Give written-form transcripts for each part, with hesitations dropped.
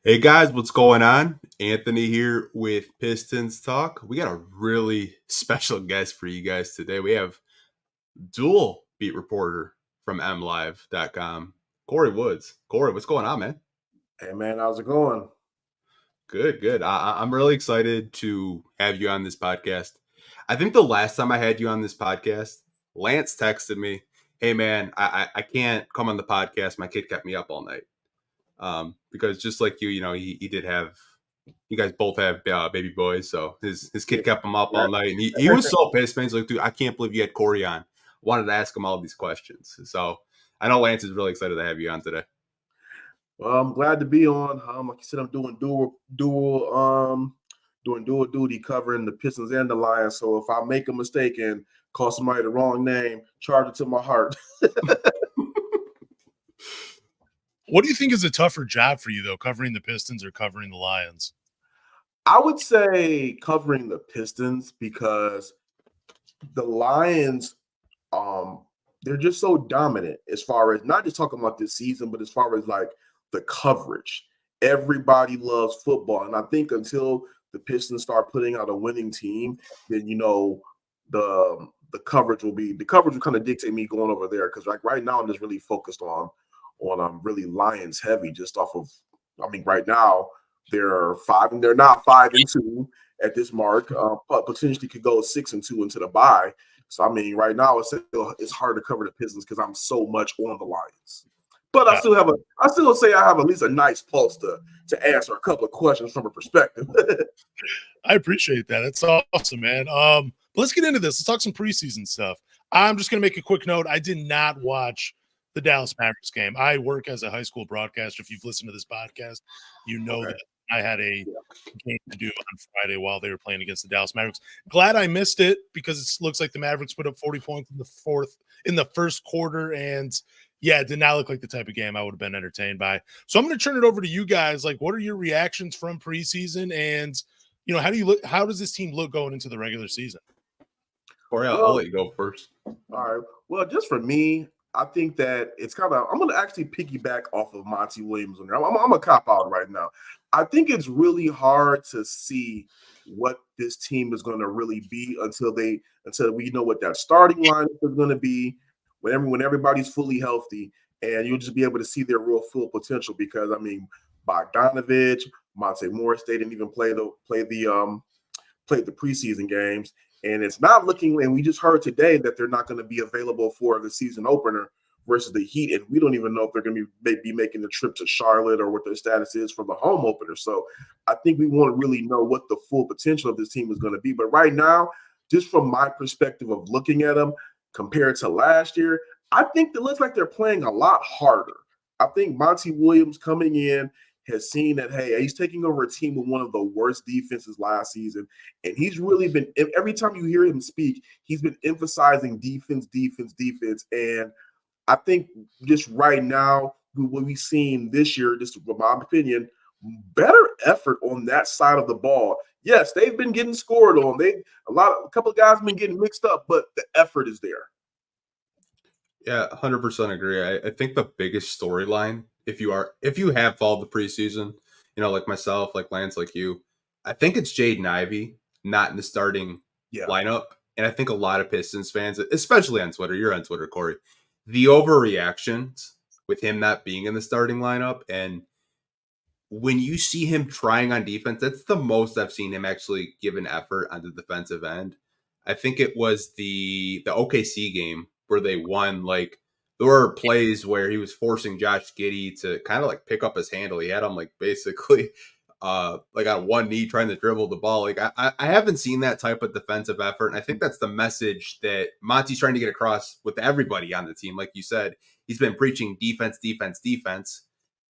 Hey guys, what's going on? Anthony here with Pistons Talk. We got a really special guest for you guys today. We have dual beat reporter from mlive.com, Kory Woods. Kory, what's going on, man? Hey man, how's it going? Good. I'm really excited to have you on this podcast. I think the last time I had you on this podcast, Lance texted me, "Hey man, I can't come on the podcast. My kid kept me up all night." Because just like you, he did have, you guys both have baby boys, so his kid kept him up all night, and he was so pissed, man. He's like, dude, I can't believe you had Kory on. Wanted to ask him all these questions. So I know Lance is really excited to have you on today. Well, I'm glad to be on. Like you said, I'm doing dual duty covering the Pistons and the Lions. So if I make a mistake and call somebody the wrong name, charge it to my heart. What do you think is a tougher job for you, though, covering the Pistons or covering the Lions? I would say covering the Pistons because the Lions, they're just so dominant as far as not just talking about this season, but as far as like the coverage. Everybody loves football. And I think until the Pistons start putting out a winning team, then the coverage will kind of dictate me going over there. Because like right now I'm just really focused on really Lions heavy, just off of right now they're 5 and they're not 5-2 at this mark, but potentially could go 6-2 into the bye. So right now it's hard to cover the Pistons because I'm so much on the Lions. But I still say I have at least a nice pulse to answer a couple of questions from a perspective. I appreciate that. That's awesome, man. But let's get into this. Let's talk some preseason stuff. I'm just going to make a quick note. I did not watch the Dallas Mavericks game. I work as a high school broadcaster. If you've listened to this podcast, you know that I had a game to do on Friday while they were playing against the Dallas Mavericks. Glad I missed it because it looks like the Mavericks put up 40 points in the first quarter, and yeah, it did not look like the type of game I would have been entertained by. So I'm going to turn it over to you guys. Like, what are your reactions from preseason, and how does this team look going into the regular season? Kory, I'll let you go first. All right. Well, just for me, I think that it's I'm going to actually piggyback off of Monty Williams. I'm a cop out right now. I think it's really hard to see what this team is going to really be until we know what that starting lineup is going to be when everybody's fully healthy, and you'll just be able to see their real full potential. Because Bogdanovich, Monte Morris, they didn't even play the preseason games. And it's not looking, and we just heard today that they're not going to be available for the season opener versus the Heat. And we don't even know if they're going to be making the trip to Charlotte or what their status is for the home opener. So I think we want to really know what the full potential of this team is going to be. But right now, just from my perspective of looking at them compared to last year, I think it looks like they're playing a lot harder. I think Monty Williams coming in has seen that, hey, he's taking over a team with one of the worst defenses last season. And he's really been, every time you hear him speak, he's been emphasizing defense. And I think just right now, what we've seen this year, just in my opinion, better effort on that side of the ball. Yes, they've been getting scored on. A couple of guys have been getting mixed up, but the effort is there. Yeah, 100% agree. I think the biggest storyline, if you have followed the preseason, like myself, like Lance, like you, I think it's Jaden Ivey not in the starting lineup. And I think a lot of Pistons fans, especially on Twitter, you're on Twitter, Kory, the overreactions with him not being in the starting lineup. And when you see him trying on defense, that's the most I've seen him actually give an effort on the defensive end. I think it was the OKC game where they won. Like, there were plays where he was forcing Josh Giddey to kind of like pick up his handle. He had him like basically like on one knee trying to dribble the ball. Like, I haven't seen that type of defensive effort. And I think that's the message that Monty's trying to get across with everybody on the team. Like you said, he's been preaching defense.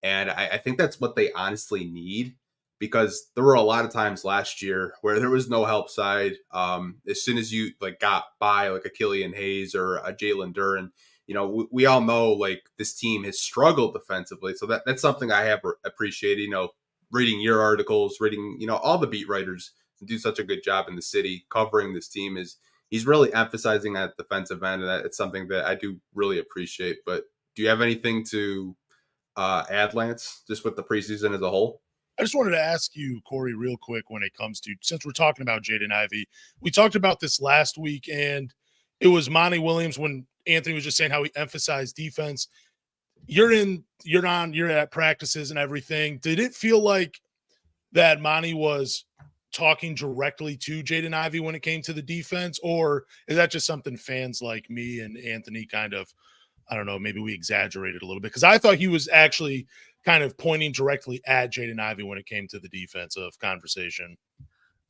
And I think that's what they honestly need, because there were a lot of times last year where there was no help side. As soon as you like got by like a Killian Hayes or a Jalen Duren, we all know like this team has struggled defensively. So that's something I have appreciated, reading your articles, reading, all the beat writers do such a good job in the city covering this team. He's really emphasizing at defensive end, and it's something that I do really appreciate. But do you have anything to add, Lance, just with the preseason as a whole? I just wanted to ask you, Kory, real quick when it comes to, since we're talking about Jaden Ivey, we talked about this last week, and it was Monty Williams when Anthony was just saying how he emphasized defense. You're at practices and everything. Did it feel like that Monty was talking directly to Jaden Ivey when it came to the defense, or is that just something fans like me and Anthony kind of, I don't know, maybe we exaggerated a little bit? Because I thought he was actually kind of pointing directly at Jaden Ivey when it came to the defensive conversation.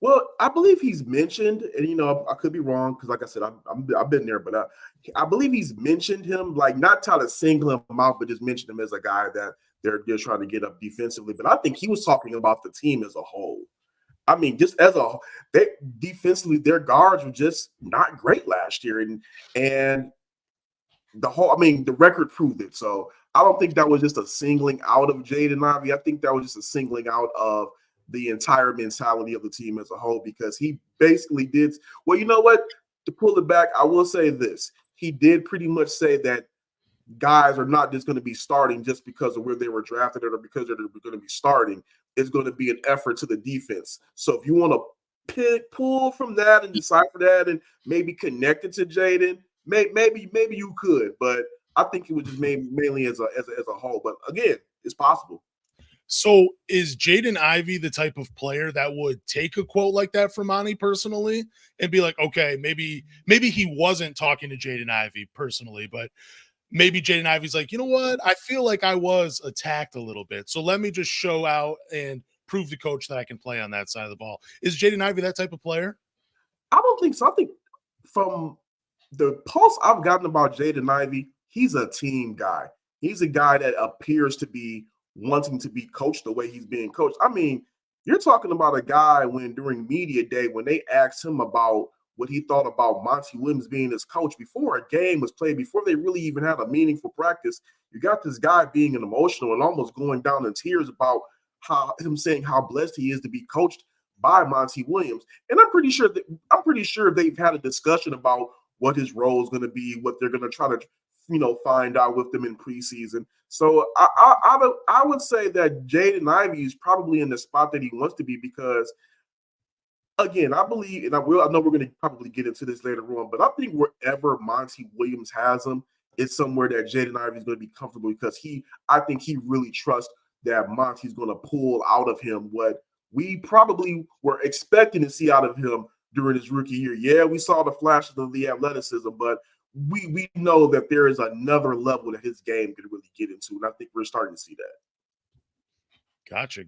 Well, I believe he's mentioned, and I could be wrong because, like I said, I've been there, but I believe he's mentioned him, like not trying to single him out, but just mention him as a guy that they're trying to get up defensively. But I think he was talking about the team as a whole. I mean, just as a defensively, their guards were just not great last year, and the record proved it. So I don't think that was just a singling out of Jaden Ivey. I think that was just a singling out of the entire mentality of the team as a whole, because he basically did. Well, you know what? To pull it back, I will say this. He did pretty much say that guys are not just going to be starting just because of where they were drafted or because they're going to be starting. It's going to be an effort to the defense. So if you want to pull from that and decipher that and maybe connect it to Jaden, maybe you could. But I think it was just mainly as a whole. But again, it's possible. So is Jaden Ivey the type of player that would take a quote like that from Monty personally and be like, okay, maybe he wasn't talking to Jaden Ivey personally, but maybe Jaden Ivey's like, you know what? I feel like I was attacked a little bit. So let me just show out and prove to coach that I can play on that side of the ball. Is Jaden Ivey that type of player? I don't think so. I think from the pulse I've gotten about Jaden Ivey, he's a team guy. He's a guy that appears to be wanting to be coached the way he's being coached. I mean, you're talking about a guy when during media day, when they asked him about what he thought about Monty Williams being his coach before a game was played, before they really even had a meaningful practice, you got this guy being an emotional and almost going down in tears about him saying how blessed he is to be coached by Monty Williams. And I'm pretty sure they've had a discussion about what his role is going to be, what they're going to try to find out with them in preseason. So I would say that Jaden Ivey is probably in the spot that he wants to be, because again, I believe, and I know we're going to probably get into this later on, but I think wherever Monty Williams has him, it's somewhere that Jaden Ivey is going to be comfortable, because I think he really trusts that Monty's going to pull out of him what we probably were expecting to see out of him during his rookie year. Yeah, we saw the flashes of the athleticism, but we know that there is another level that his game could really get into, and I think we're starting to see that.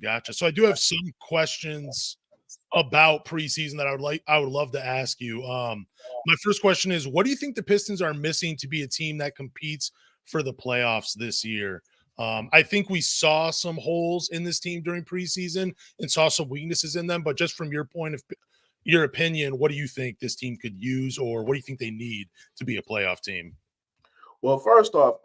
Gotcha. So I do have some questions about preseason that I would love to ask you. My first question is, what do you think the Pistons are missing to be a team that competes for the playoffs this year? I think we saw some holes in this team during preseason and saw some weaknesses in them, but just from your opinion, what do you think this team could use, or what do you think they need to be a playoff team? Well, first off,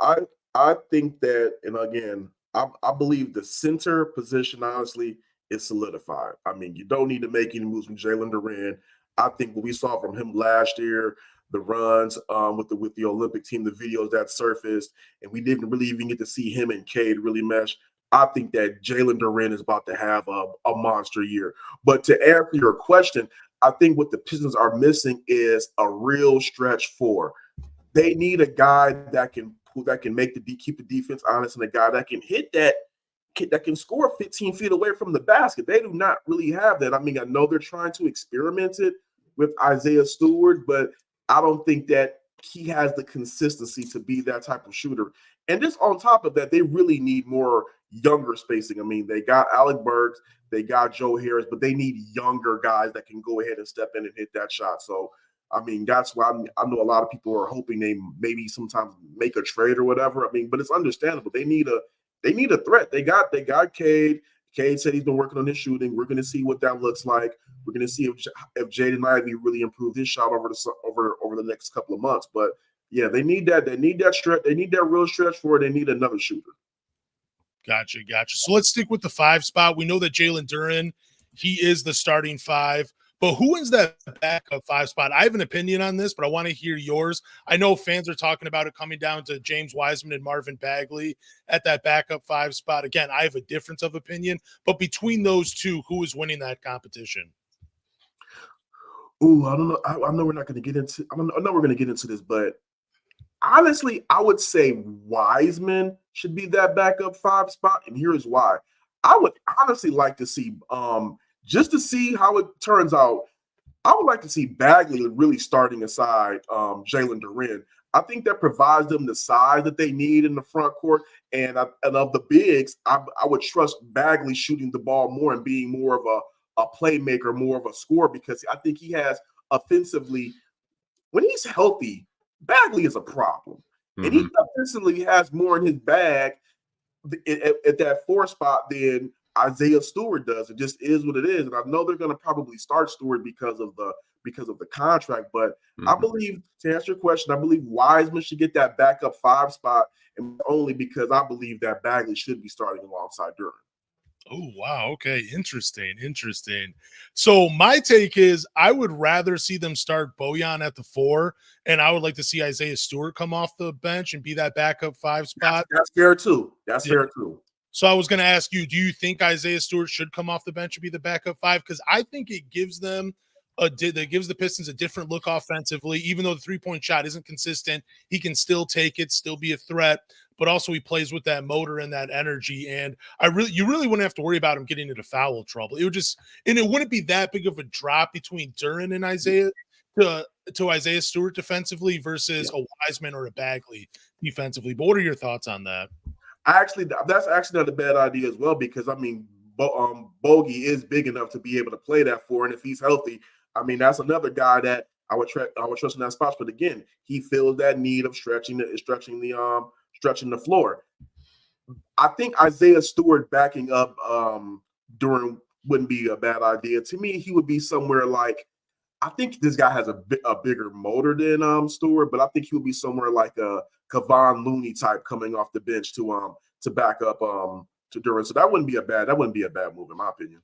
I think that, and again, I believe the center position, honestly, is solidified. I mean, you don't need to make any moves from Jalen Duren. I think what we saw from him last year, the runs with the Olympic team, the videos that surfaced, and we didn't really even get to see him and Cade really mesh. I think that Jalen Duren is about to have a monster year. But to answer your question, I think what the Pistons are missing is a real stretch four. They need a guy that can keep the defense honest, and a guy that can hit that can score 15 feet away from the basket. They do not really have that. I mean, I know they're trying to experiment it with Isaiah Stewart, but I don't think that he has the consistency to be that type of shooter. And just on top of that, they really need more younger spacing. I mean, they got Alec Burks, they got Joe Harris, but they need younger guys that can go ahead and step in and hit that shot. So, I mean, that's why I know a lot of people are hoping they maybe sometimes make a trade or whatever. I mean, but it's understandable. They need a threat. They got Cade. Cade said he's been working on his shooting. We're going to see what that looks like. We're going to see if Jaden Ivey really improved his shot over the next couple of months. But yeah, they need that. They need that stretch. They need that real stretch for it. They need another shooter. Gotcha. So let's stick with the 5 spot. We know that Jalen Duren, he is the starting 5, But who wins that backup 5 spot? I have an opinion on this, but I want to hear yours. I know fans are talking about it coming down to James Wiseman and Marvin Bagley at that backup 5 spot. Again, I have a difference of opinion, but between those two, who is winning that competition? Ooh, I don't know. I know we're not going to get into. I know we're going to get into this, but honestly, I would say Wiseman should be that backup 5 spot, and here's why. I would honestly like to see, just to see how it turns out. I would like to see Bagley really starting aside Jalen Duren. I think that provides them the size that they need in the front court, and of the bigs, I would trust Bagley shooting the ball more and being more of a playmaker, more of a scorer, because I think he has offensively, when he's healthy, Bagley is a problem. And he offensively has more in his bag at that 4 spot than Isaiah Stewart does. It just is what it is. And I know they're going to probably start Stewart because of the contract. But I believe, to answer your question, I believe Wiseman should get that backup 5 spot, and only because I believe that Bagley should be starting alongside Duren. Oh, wow. Okay. Interesting. So my take is I would rather see them start Bojan at the 4, and I would like to see Isaiah Stewart come off the bench and be that backup 5 spot. That's fair too. Fair too. So I was going to ask you, do you think Isaiah Stewart should come off the bench and be the backup 5? Because I think it gives them that gives the Pistons a different look offensively. Even though the 3-point shot isn't consistent, he can still take it, still be a threat, but also he plays with that motor and that energy. And you really wouldn't have to worry about him getting into foul trouble. It wouldn't be that big of a drop between Duren and Isaiah to Isaiah Stewart defensively versus a Wiseman or a Bagley defensively. But what are your thoughts on that? That's actually not a bad idea as well, because I mean, Bogey is big enough to be able to play that 4, and if he's healthy, I mean, that's another guy that I would trust in that spot. But again, he feels that need of stretching the floor. I think Isaiah Stewart backing up Duren wouldn't be a bad idea. To me, he would be somewhere like, I think this guy has a bigger motor than Stewart, but I think he would be somewhere like a Kevon Looney type coming off the bench to back up to Duren. So that wouldn't be a bad move in my opinion.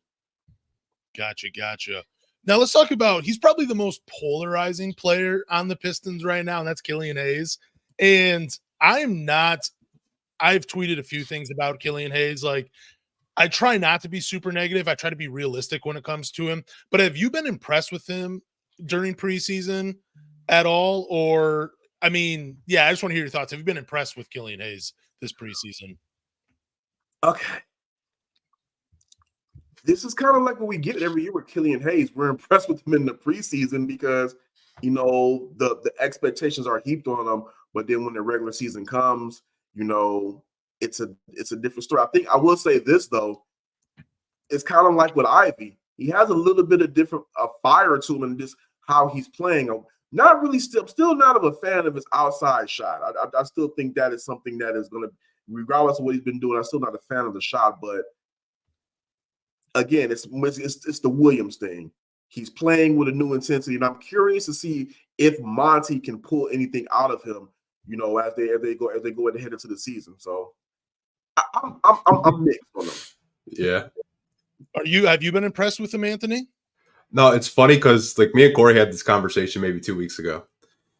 Gotcha. Now let's talk about, he's probably the most polarizing player on the Pistons right now, and that's Killian Hayes. And I've tweeted a few things about Killian Hayes. Like, I try not to be super negative. I try to be realistic when it comes to him. But have you been impressed with him during preseason at all? Or, I mean, I just want to hear your thoughts. Have you been impressed with Killian Hayes this preseason? Okay. This is kind of like what we get every year with Killian Hayes. We're impressed with him in the preseason because, the expectations are heaped on him. But then when the regular season comes, it's a different story. I think I will say this, though. It's kind of like with Ivy. He has a little bit of different fire to him in just how he's playing. I'm not really still not of a fan of his outside shot. I still think that is something that is going to, regardless of what he's been doing, I'm still not a fan of the shot. But again, it's the Williams thing. He's playing with a new intensity, and I'm curious to see if Monty can pull anything out of him, as they go ahead into the season. So I'm mixed on him. Yeah. Have you been impressed with him, Anthony? No, it's funny because like me and Kory had this conversation maybe 2 weeks ago.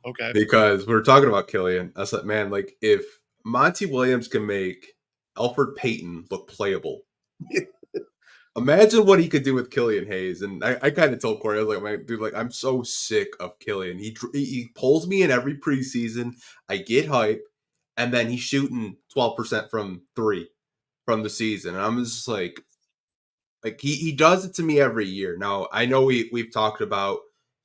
Okay. Because we were talking about Killian. I said, man, like if Monty Williams can make Elfrid Payton look playable, imagine what he could do with Killian Hayes. And I kind of told Kory, I was like, man, dude, like I'm so sick of Killian. He pulls me in every preseason. I get hype, and then he's shooting 12% from 3 from the season, and I'm just like he does it to me every year. Now I know we've talked about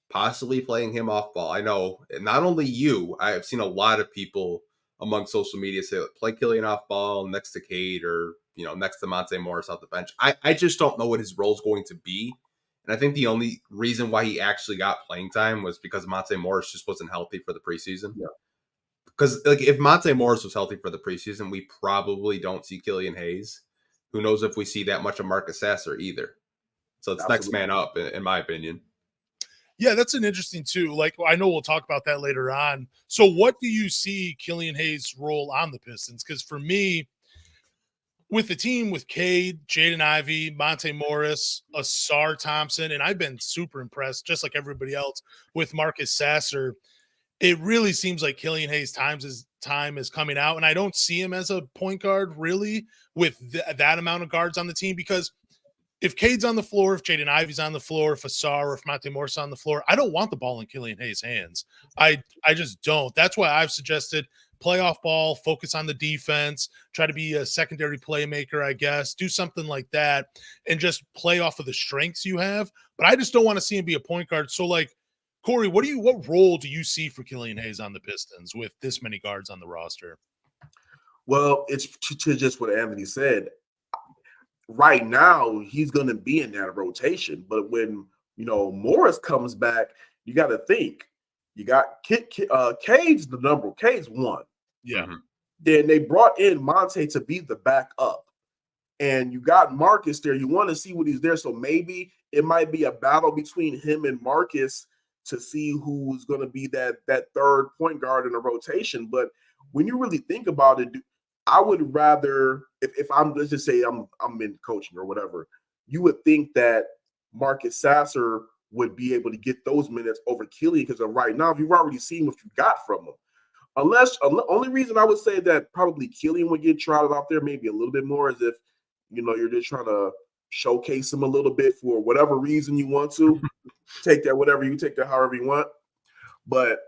possibly playing him off ball. I know not only you, I've seen a lot of people among social media say like, play Killian off ball next to Cade or next to Monte Morris off the bench. I just don't know what his role is going to be. And I think the only reason why he actually got playing time was because Monte Morris just wasn't healthy for the preseason. Yeah. Because like if Monte Morris was healthy for the preseason, we probably don't see Killian Hayes. Who knows if we see that much of Marcus Sasser either. So it's next man up, in my opinion. Yeah, that's an interesting too. Like, I know we'll talk about that later on. So what do you see Killian Hayes' role on the Pistons? Because for me, with the team with Cade, Jaden Ivey, Monte Morris, Ausar Thompson, and I've been super impressed, just like everybody else, with Marcus Sasser. It really seems like Killian Hayes' time is coming out, and I don't see him as a point guard really with that amount of guards on the team, because if Cade's on the floor, if Jaden Ivey's on the floor, if Ausar or if Monte Morris on the floor, I don't want the ball in Killian Hayes' hands. I just don't. That's why I've suggested playoff ball, focus on the defense, try to be a secondary playmaker, I guess, do something like that, and just play off of the strengths you have. But I just don't want to see him be a point guard. So, like, Kory, what role do you see for Killian Hayes on the Pistons with this many guards on the roster? Well, it's to just what Anthony said. Right now, he's going to be in that rotation. But when, Morris comes back, you got to think. You got Cade's the number. Cade's one. Yeah. Mm-hmm. Then they brought in Monte to be the backup. And you got Marcus there. You want to see what he's there. So maybe it might be a battle between him and Marcus to see who's going to be that third point guard in the rotation. But when you really think about it, I would rather, if I'm, let's just say I'm in coaching or whatever, you would think that Marcus Sasser would be able to get those minutes over Killian, because right now you've already seen what you got from him. Only reason I would say that probably Killian would get trotted out there maybe a little bit more is if, you're just trying to showcase him a little bit for whatever reason you want to. Take that however you want. But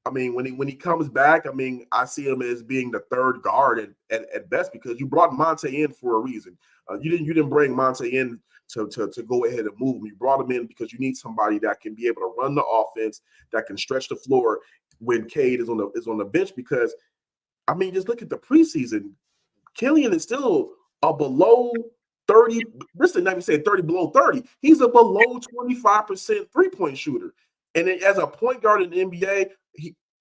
I mean, when he comes back, I mean, I see him as being the third guard at best, because you brought Monte in for a reason. You didn't bring Monte in to go ahead and move him. You brought him in because you need somebody that can be able to run the offense, that can stretch the floor when Cade is on the bench. Because I mean, just look at the preseason. Killian is still a below 30. This didn't even say 30 below 30. He's a below 25% three-point shooter. And as a point guard in the NBA,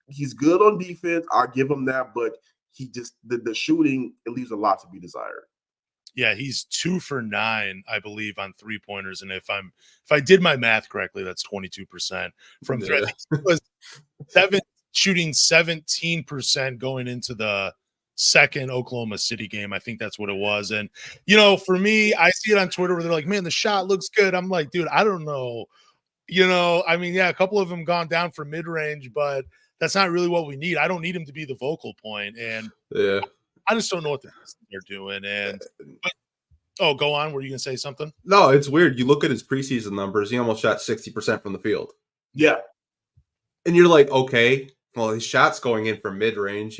he's good on defense. I'll give him that, but he just the shooting, it leaves a lot to be desired. Yeah, he's 2 for 9, I believe, on 3-pointers. And if I did my math correctly, that's 22% from three. Yeah. He was shooting 17% going into the second Oklahoma City game. I think that's what it was. And, for me, I see it on Twitter where they're like, man, the shot looks good. I'm like, dude, I don't know. I mean, yeah, a couple of them gone down for mid-range, but that's not really what we need. I don't need him to be the vocal point. And Yeah. I just don't know what they're doing. And go on. Were you going to say something? No, it's weird. You look at his preseason numbers, he almost shot 60% from the field. Yeah. And you're like, okay, well, his shot's going in from mid-range,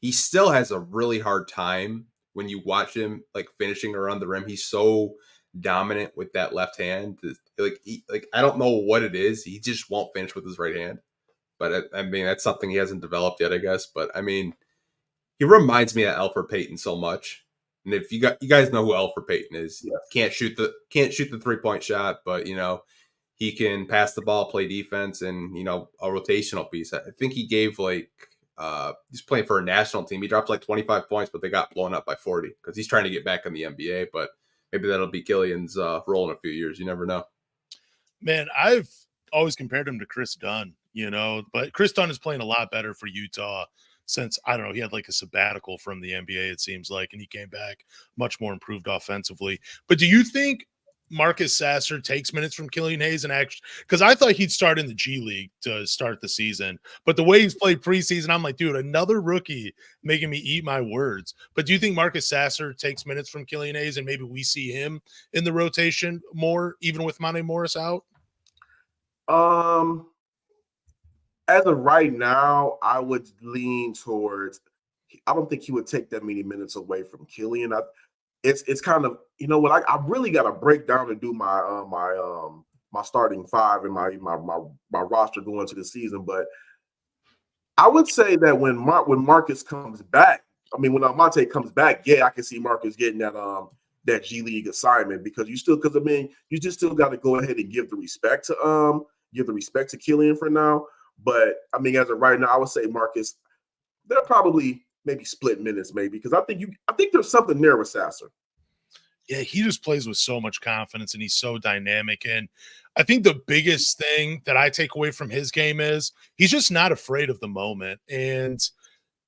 he still has a really hard time when you watch him, like, finishing around the rim. He's so dominant with that left hand. I don't know what it is. He just won't finish with his right hand. But, I mean, that's something he hasn't developed yet, I guess. But, I mean, he reminds me of Elfrid Payton so much. And if you guys know who Elfrid Payton is, yeah. can't shoot the 3-point shot, but, he can pass the ball, play defense, and, a rotational piece. I think he gave, he's playing for a national team. He dropped 25 points, but they got blown up by 40 because he's trying to get back in the NBA. But maybe that'll be Killian's role in a few years. You never know. Man, I've always compared him to Chris Dunn, but Chris Dunn is playing a lot better for Utah since, I don't know, he had a sabbatical from the NBA, it seems like, and he came back much more improved offensively. But do you think Marcus Sasser takes minutes from Killian Hayes and actually, because I thought he'd start in the G League to start the season, but the way he's played preseason, I'm like, dude, another rookie making me eat my words. But do you think Marcus Sasser takes minutes from Killian Hayes and maybe we see him in the rotation more, even with Monte Morris out? As of right now, I would lean towards, I don't think he would take that many minutes away from Killian. It's kind of, what, I really got to break down and do my my starting five and my roster going to the season. But I would say that when Marcus comes back, I mean, when Monte comes back, yeah, I can see Marcus getting that G League assignment, because you just still got to go ahead and give the respect to Killian for now. But I mean, as of right now, I would say Marcus, they'll probably maybe split minutes, maybe, because I think there's something there with Sasser. Yeah, he just plays with so much confidence and he's so dynamic. And I think the biggest thing that I take away from his game is he's just not afraid of the moment. And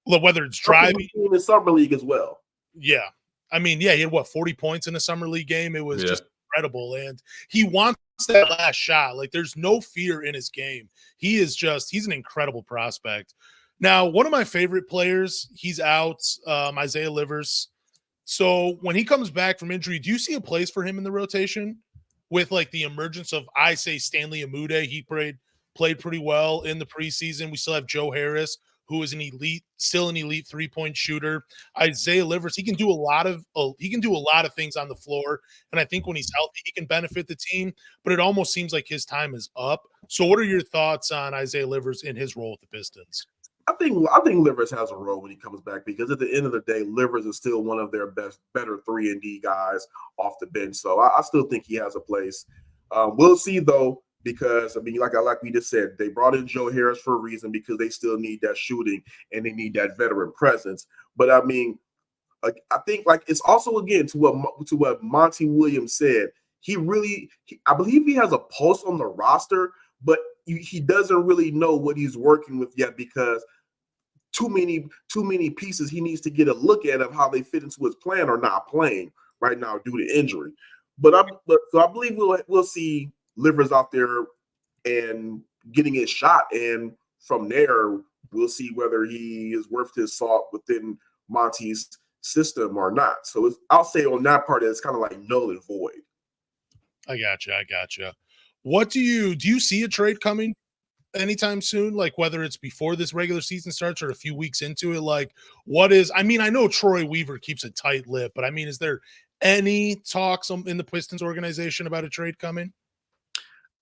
whether it's driving in the summer league as well. Yeah. I mean, yeah, he had 40 points in a summer league game. It was just incredible. And he wants that last shot. Like, there's no fear in his game. He's an incredible prospect. Now, one of my favorite players, he's out, Isaiah Livers. So when he comes back from injury, do you see a place for him in the rotation with like the emergence of, I say, Stanley Umude? He played pretty well in the preseason. We still have Joe Harris, who is still an elite 3-point shooter. Isaiah Livers, he can do a lot of things on the floor, and I think when he's healthy, he can benefit the team. But it almost seems like his time is up. So, what are your thoughts on Isaiah Livers in his role with the Pistons? I think Livers has a role when he comes back, because at the end of the day, Livers is still one of their better 3-and-D guys off the bench. So I still think he has a place. We'll see though, because I mean, like we just said, they brought in Joe Harris for a reason, because they still need that shooting and they need that veteran presence. But I mean, I think like it's also, again, to what Monty Williams said. I believe he has a pulse on the roster, but he doesn't really know what he's working with yet, because too many pieces he needs to get a look at of how they fit into his plan are not playing right now due to injury. So I believe we'll see Livers out there and getting his shot, and from there we'll see whether he is worth his salt within Monty's system or not. So I'll say on that part, it's kind of like null and void. I gotcha. What do you see a trade coming anytime soon? Like, whether it's before this regular season starts or a few weeks into it, like I know Troy Weaver keeps a tight lip, but I mean, is there any talks in the Pistons organization about a trade coming?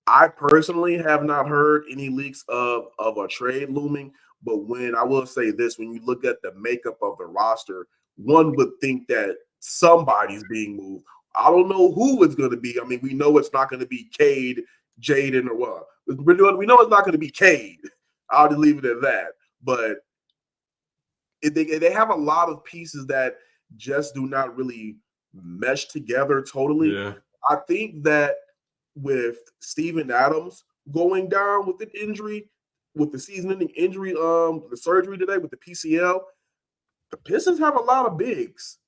I personally have not heard any leaks of a trade looming, but I will say this, when you look at the makeup of the roster, one would think that somebody's being moved. I don't know who it's going to be. I mean, we know it's not going to be Cade, Jaden, or what. We know it's not going to be Cade. I'll just leave it at that. But they have a lot of pieces that just do not really mesh together totally. Yeah. I think that with Steven Adams going down with an injury, with the season-ending injury, the surgery today with the PCL, the Pistons have a lot of bigs.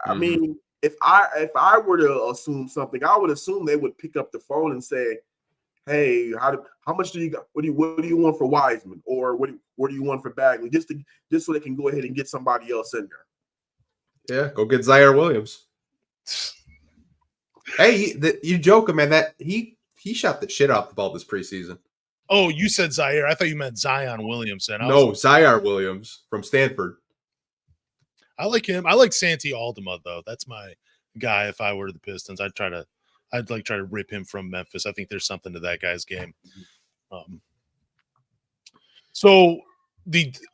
I mean, if I were to assume something, I would assume they would pick up the phone and say, "Hey, how much do you got? What do you want for Wiseman, or what do you want for Bagley?" Just so they can go ahead and get somebody else in there. Yeah, go get Zaire Williams. Hey, you joking, man? That he shot the shit out the ball this preseason. Oh, you said Zaire. I thought you meant Zion Williamson. Zaire Williams from Stanford. I like him. I like Santi Aldama, though. That's my guy. If I were the Pistons, I'd try to rip him from Memphis. I think there's something to that guy's game.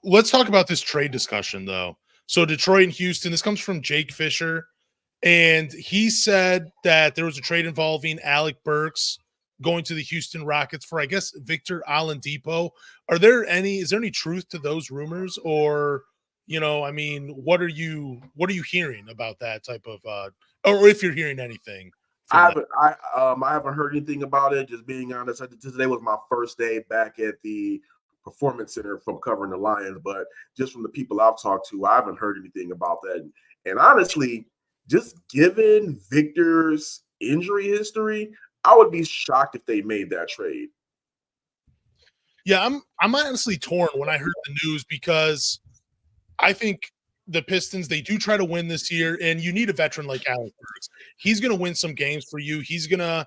Let's talk about this trade discussion, though. So Detroit and Houston. This comes from Jake Fisher, and he said that there was a trade involving Alec Burks going to the Houston Rockets for, I guess, Victor Oladipo. Is there any truth to those rumors, or? I mean, what are you hearing about that type of, or if you're hearing anything? I haven't heard anything about it. Just being honest, today was my first day back at the Performance Center from covering the Lions, but just from the people I've talked to, I haven't heard anything about that. And honestly, just given Victor's injury history, I would be shocked if they made that trade. Yeah, I'm honestly torn when I heard the news, because I think the Pistons, they do try to win this year, and you need a veteran like Alec Burks. He's going to win some games for you. He's going to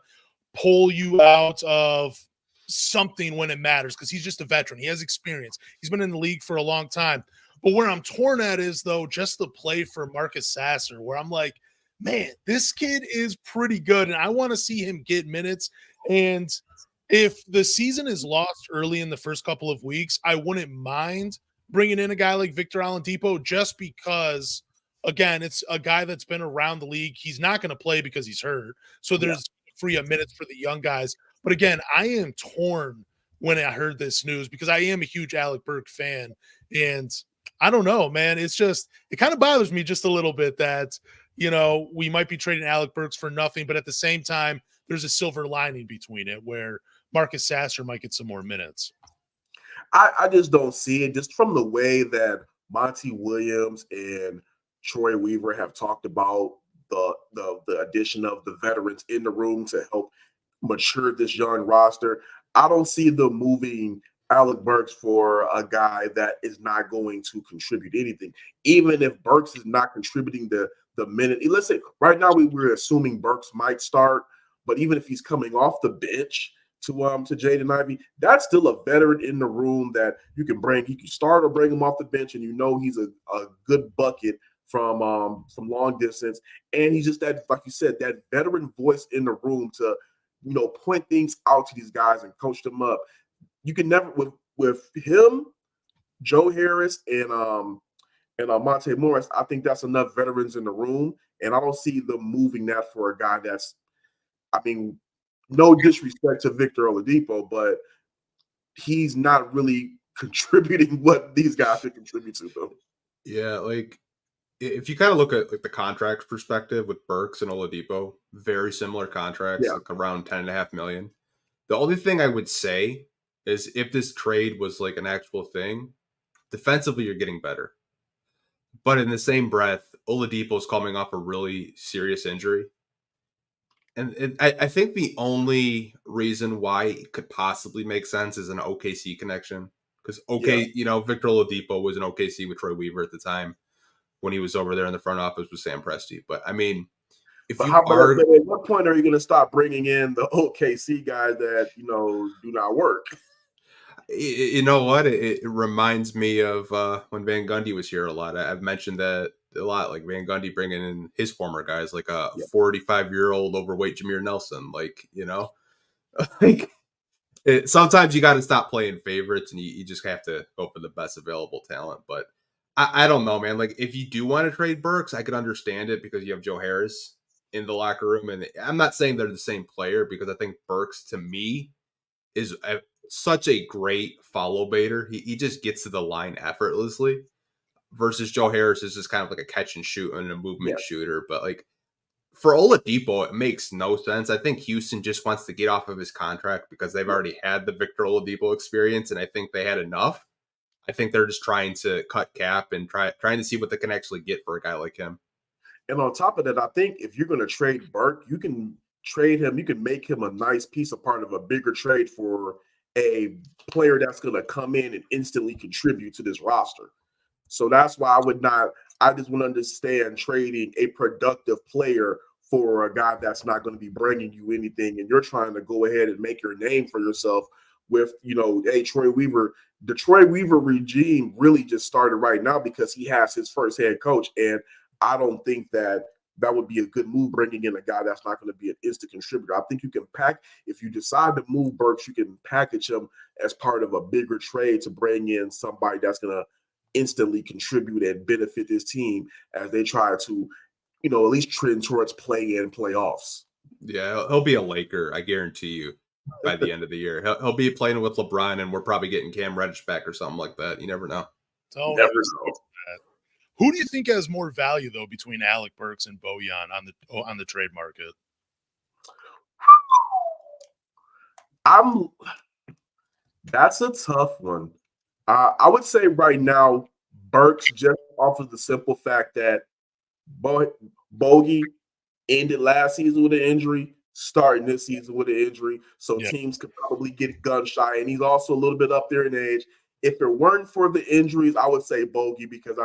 pull you out of something when it matters, because he's just a veteran. He has experience. He's been in the league for a long time. But where I'm torn at is, though, just the play for Marcus Sasser, where I'm like, man, this kid is pretty good, and I want to see him get minutes. And if the season is lost early in the first couple of weeks, I wouldn't mind bringing in a guy like Victor Oladipo, just because, again, it's a guy that's been around the league. He's not going to play because he's hurt. So there's free up minutes for the young guys. But again, I am torn when I heard this news, because I am a huge Alec Burks fan. And I don't know, man. It kind of bothers me just a little bit that, we might be trading Alec Burks for nothing. But at the same time, there's a silver lining between it where Marcus Sasser might get some more minutes. I just don't see it, just from the way that Monty Williams and Troy Weaver have talked about the addition of the veterans in the room to help mature this young roster. I don't see them moving Alec Burks for a guy that is not going to contribute anything. Even if Burks is not contributing the minute, let's say right now we're assuming Burks might start, but even if he's coming off the bench to Jaden Ivey, that's still a veteran in the room that you can bring. You can start or bring him off the bench, and you know he's a good bucket from long distance, and he's just that, like you said, that veteran voice in the room to point things out to these guys and coach them up. You can never with him, Joe Harris, and Monte Morris. I think that's enough veterans in the room, and I don't see them moving that for a guy that's. I mean, no disrespect to Victor Oladipo, but he's not really contributing what these guys should contribute to, though. Yeah, like if you kind of look at like the contract perspective with Burks and Oladipo, very similar contracts, like around $10.5 million. The only thing I would say is if this trade was like an actual thing, defensively you're getting better. But in the same breath, Oladipo's coming off a really serious injury. And I think the only reason why it could possibly make sense is an OKC connection. Because Victor Oladipo was in OKC with Troy Weaver at the time when he was over there in the front office with Sam Presti. But I mean, at what point are you going to stop bringing in the OKC guys that do not work? You know what? It reminds me of when Van Gundy was here a lot. I've mentioned that a lot, like Van Gundy bringing in his former guys, like a 45-year-old overweight Jameer Nelson. Sometimes you got to stop playing favorites and you just have to go for the best available talent. But I don't know, man. Like if you do want to trade Burks, I could understand it because you have Joe Harris in the locker room. And I'm not saying they're the same player because I think Burks, to me, is such a great follow baiter. He just gets to the line effortlessly versus Joe Harris is just kind of like a catch and shoot and a movement shooter. But like for Oladipo, it makes no sense. I think Houston just wants to get off of his contract because they've already had the Victor Oladipo experience. And I think they had enough. I think they're just trying to cut cap and trying to see what they can actually get for a guy like him. And on top of that, I think if you're going to trade Burke, you can trade him. You can make him a nice piece of part of a bigger trade for a player that's going to come in and instantly contribute to this roster. So that's why I just want to understand trading a productive player for a guy that's not going to be bringing you anything. And you're trying to go ahead and make your name for yourself with, Troy Weaver. The Troy Weaver regime really just started right now because he has his first head coach. And I don't think that would be a good move, bringing in a guy that's not going to be an instant contributor. I think you can if you decide to move Burks, you can package him as part of a bigger trade to bring in somebody that's going to instantly contribute and benefit this team as they try to, at least trend towards play-in playoffs. Yeah, he'll be a Laker, I guarantee you, by the end of the year. He'll be playing with LeBron, and we're probably getting Cam Reddish back or something like that. You never know. Never know. Who do you think has more value though between Alec Burks and Bojan on the trade market? That's a tough one. I would say right now, Burks just off of the simple fact that Bogey ended last season with an injury, starting this season with an injury, so teams could probably get gun shy, and he's also a little bit up there in age. If it weren't for the injuries, I would say Bogey because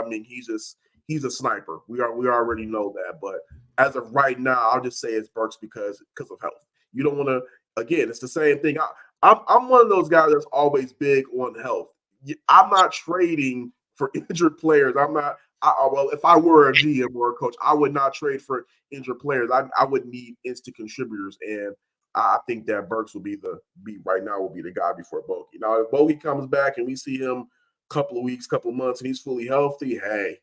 he's a sniper. We already know that. But as of right now, I'll just say it's Burks because of health. You don't want to. Again, it's the same thing. I'm one of those guys that's always big on health. I'm not trading for injured players. Well, if I were a GM or a coach, I would not trade for injured players. I would need instant contributors, and I think that Burks will be the guy before Bogey. Now, if Bogey comes back and we see him a couple of weeks, couple of months, and he's fully healthy, hey.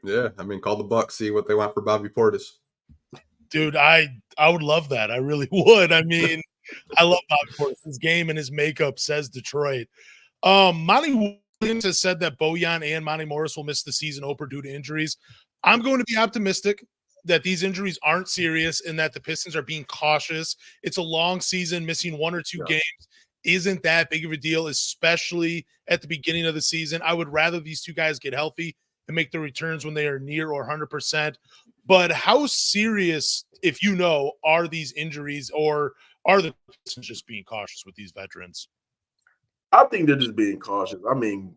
Yeah, I mean, call the Bucks, see what they want for Bobby Portis. Dude, I would love that. I really would. I mean, I love Bobby Portis. His game and his makeup says Detroit. Monty Williams has said that Bojan and Monty Morris will miss the season opener due to injuries. I'm going to be optimistic that these injuries aren't serious and that the Pistons are being cautious. It's a long season. Missing one or two games isn't that big of a deal, especially at the beginning of the season. I would rather these two guys get healthy and make the returns when they are near or 100%. But how serious, if you know, are these injuries, or are the Pistons just being cautious with these veterans? I think they're just being cautious. I mean,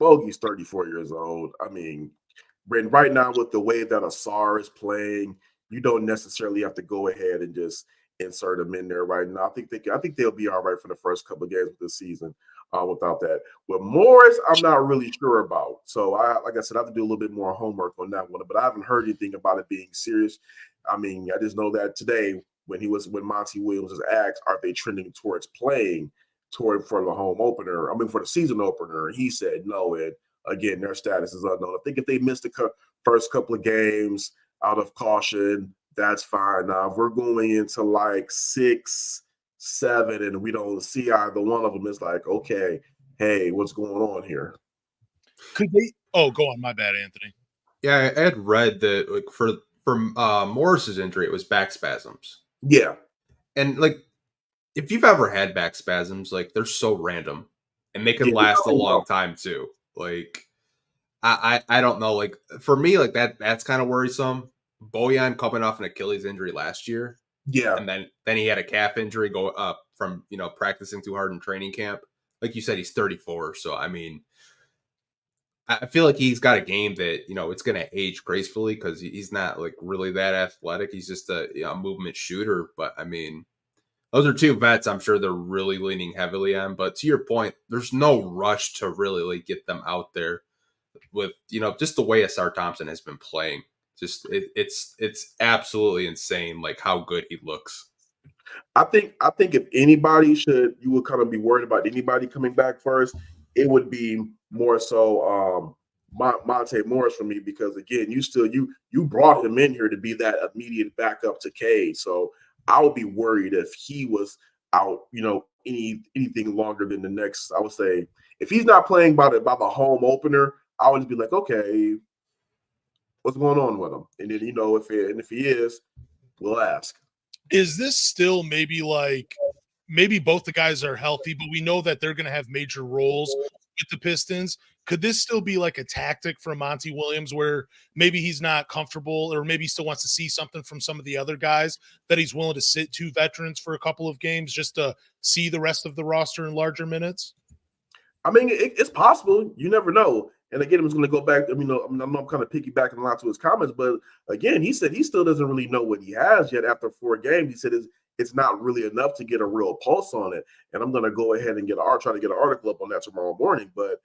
Bogey's 34 years old. I mean, right now with the way that Ausar is playing, you don't necessarily have to go ahead and just insert him in there right now. I think they'll be all right for the first couple of games of the season without that. With Morris, I'm not really sure about. So like I said, I have to do a little bit more homework on that one. But I haven't heard anything about it being serious. I mean, I just know that today when Monty Williams was asked, are they trending towards playing for the home opener? I mean, for the season opener, he said no. And again, their status is unknown. I think if they missed the first couple of games out of caution, that's fine. Now, if we're going into like 6, 7, and we don't see either one of them, it's like, okay, hey, what's going on here? Could they? Oh, go on. My bad, Anthony. Yeah, I had read that like for Morris's injury, it was back spasms. Yeah, and like if you've ever had back spasms, like they're so random, and they can last a long time too. Like I don't know. Like for me, like that's kind of worrisome. Bojan coming off an Achilles injury last year. Yeah. And then he had a calf injury go up from, practicing too hard in training camp. Like you said, he's 34. So, I mean, I feel like he's got a game that, it's going to age gracefully because he's not like really that athletic. He's just a movement shooter. But I mean, those are two vets I'm sure they're really leaning heavily on. But to your point, there's no rush to really like get them out there with, just the way Ausar Thompson has been playing. Just it's absolutely insane, like how good he looks. I think if anybody you would kind of be worried about anybody coming back first, it would be more so Monte Morris for me, because again, you brought him in here to be that immediate backup to Cade. So I would be worried if he was out, anything longer than the next. I would say if he's not playing by the home opener, I would just be like, okay, what's going on with him? And then if he is, we'll ask. Is this still maybe both the guys are healthy, but we know that they're going to have major roles with the Pistons? Could this still be like a tactic from Monty Williams where maybe he's not comfortable, or maybe he still wants to see something from some of the other guys, that he's willing to sit two veterans for a couple of games just to see the rest of the roster in larger minutes? I mean, it's possible. You never know. And again, I'm just going to go back. I'm kind of piggybacking a lot to his comments, but again, he said he still doesn't really know what he has yet after 4 games. He said it's not really enough to get a real pulse on it. And I'm going to go ahead and try to get an article up on that tomorrow morning. But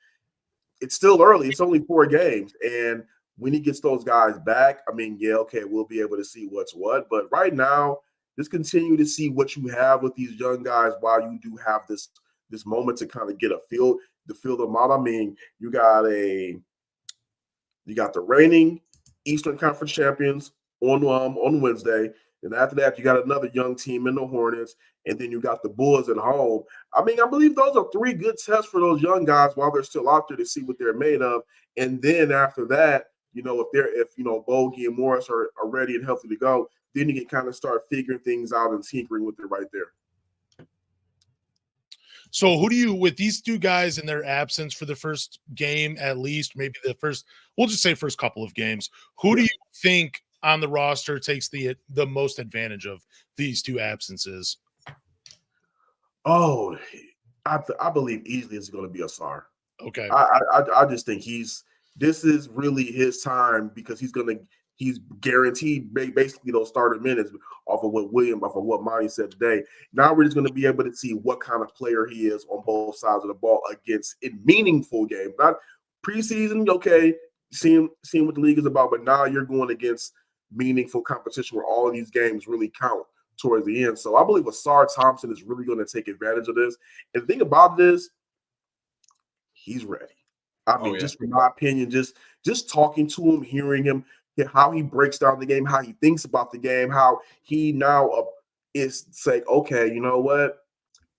it's still early. It's only 4 games, and when he gets those guys back, I mean, yeah, okay, we'll be able to see what's what. But right now, just continue to see what you have with these young guys while you do have this moment to kind of get to feel them out. I mean, you got the reigning Eastern Conference champions on Wednesday, and after that, you got another young team in the Hornets, and then you got the Bulls at home. I mean, I believe those are 3 good tests for those young guys while they're still out there to see what they're made of. And then after that, if Bogey and Morris are ready and healthy to go, then you can kind of start figuring things out and tinkering with it right there. So with these 2 guys in their absence for the first game, at least, maybe we'll just say first couple of games, who do you think on the roster takes the most advantage of these 2 absences? Oh, I believe easily it's going to be Ausar. Okay. I just think this is really his time, because he's guaranteed basically those starter minutes off of what Monty said today. Now we're just going to be able to see what kind of player he is on both sides of the ball in meaningful games. Not preseason, okay, seeing what the league is about, but now you're going against meaningful competition where all of these games really count towards the end. So I believe Ausar Thompson is really going to take advantage of this. And the thing about this, he's ready. I mean, just from my opinion, just talking to him, hearing him, how he breaks down the game, how he thinks about the game, how he now is saying, okay, you know what?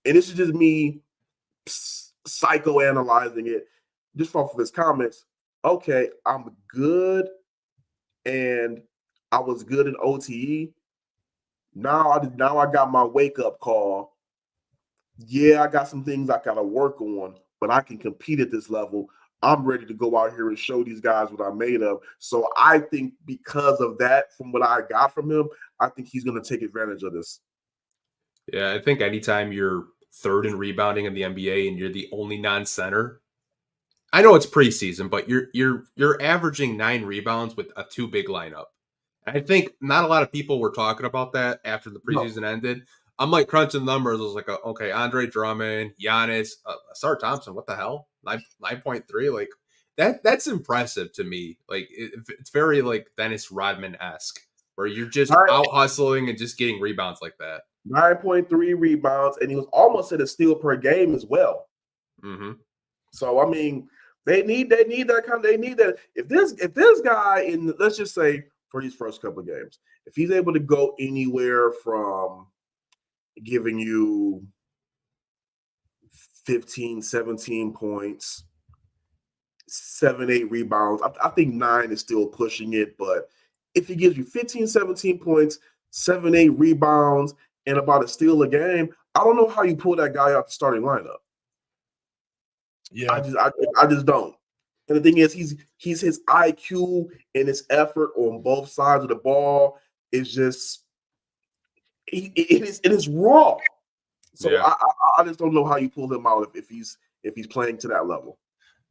And this is just me psychoanalyzing it just off of his comments. Okay, I'm good, and I was good in OTE. Now I got my wake-up call. Yeah, I got some things I got to work on, but I can compete at this level. I'm ready to go out here and show these guys what I'm made of. So I think because of that, from what I got from him, I think he's going to take advantage of this. Yeah, I think anytime you're third in rebounding in the NBA and you're the only non-center, I know it's preseason, but you're averaging 9 rebounds with a too big lineup. I think not a lot of people were talking about that after the preseason ended. I'm like crunching numbers. I was like, okay, Andre Drummond, Giannis, Ausar Thompson. What the hell? 9.3. Like that's impressive to me. Like it's very like Dennis Rodman-esque, where you're just out hustling and just getting rebounds like that. 9.3 rebounds, and he was almost at a steal per game as well. Mm-hmm. So I mean, they need that kind. They need that. If this guy in, let's just say, for these first couple of games, if he's able to go anywhere from giving you 15, 17 points, 7, 8 rebounds, I think 9 is still pushing it. But if he gives you 15, 17 points, 7, 8 rebounds, and about a steal a game, I don't know how you pull that guy out the starting lineup. Yeah, I just don't. And the thing is, he's his IQ and his effort on both sides of the ball is just it is raw. So yeah. I just don't know how you pull him out if he's playing to that level.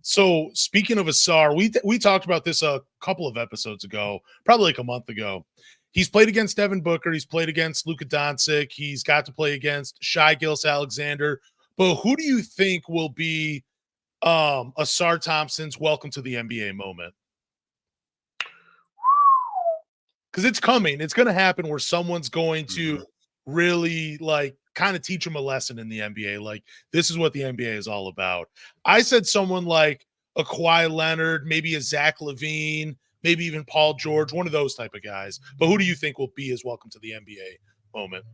So speaking of Ausar, we talked about this a couple of episodes ago, probably like a month ago. He's played against Devin Booker. He's played against Luka Doncic. He's got to play against Shai Gilgeous-Alexander. But who do you think will be Ausar Thompson's welcome to the NBA moment? Because it's coming. It's going to happen where someone's going to really like kind of teach him a lesson in the NBA. Like, this is what the NBA is all about. I said someone like a Kawhi Leonard, maybe a Zach LaVine, maybe even Paul George, one of those type of guys. But who do you think will be his welcome to the NBA moment?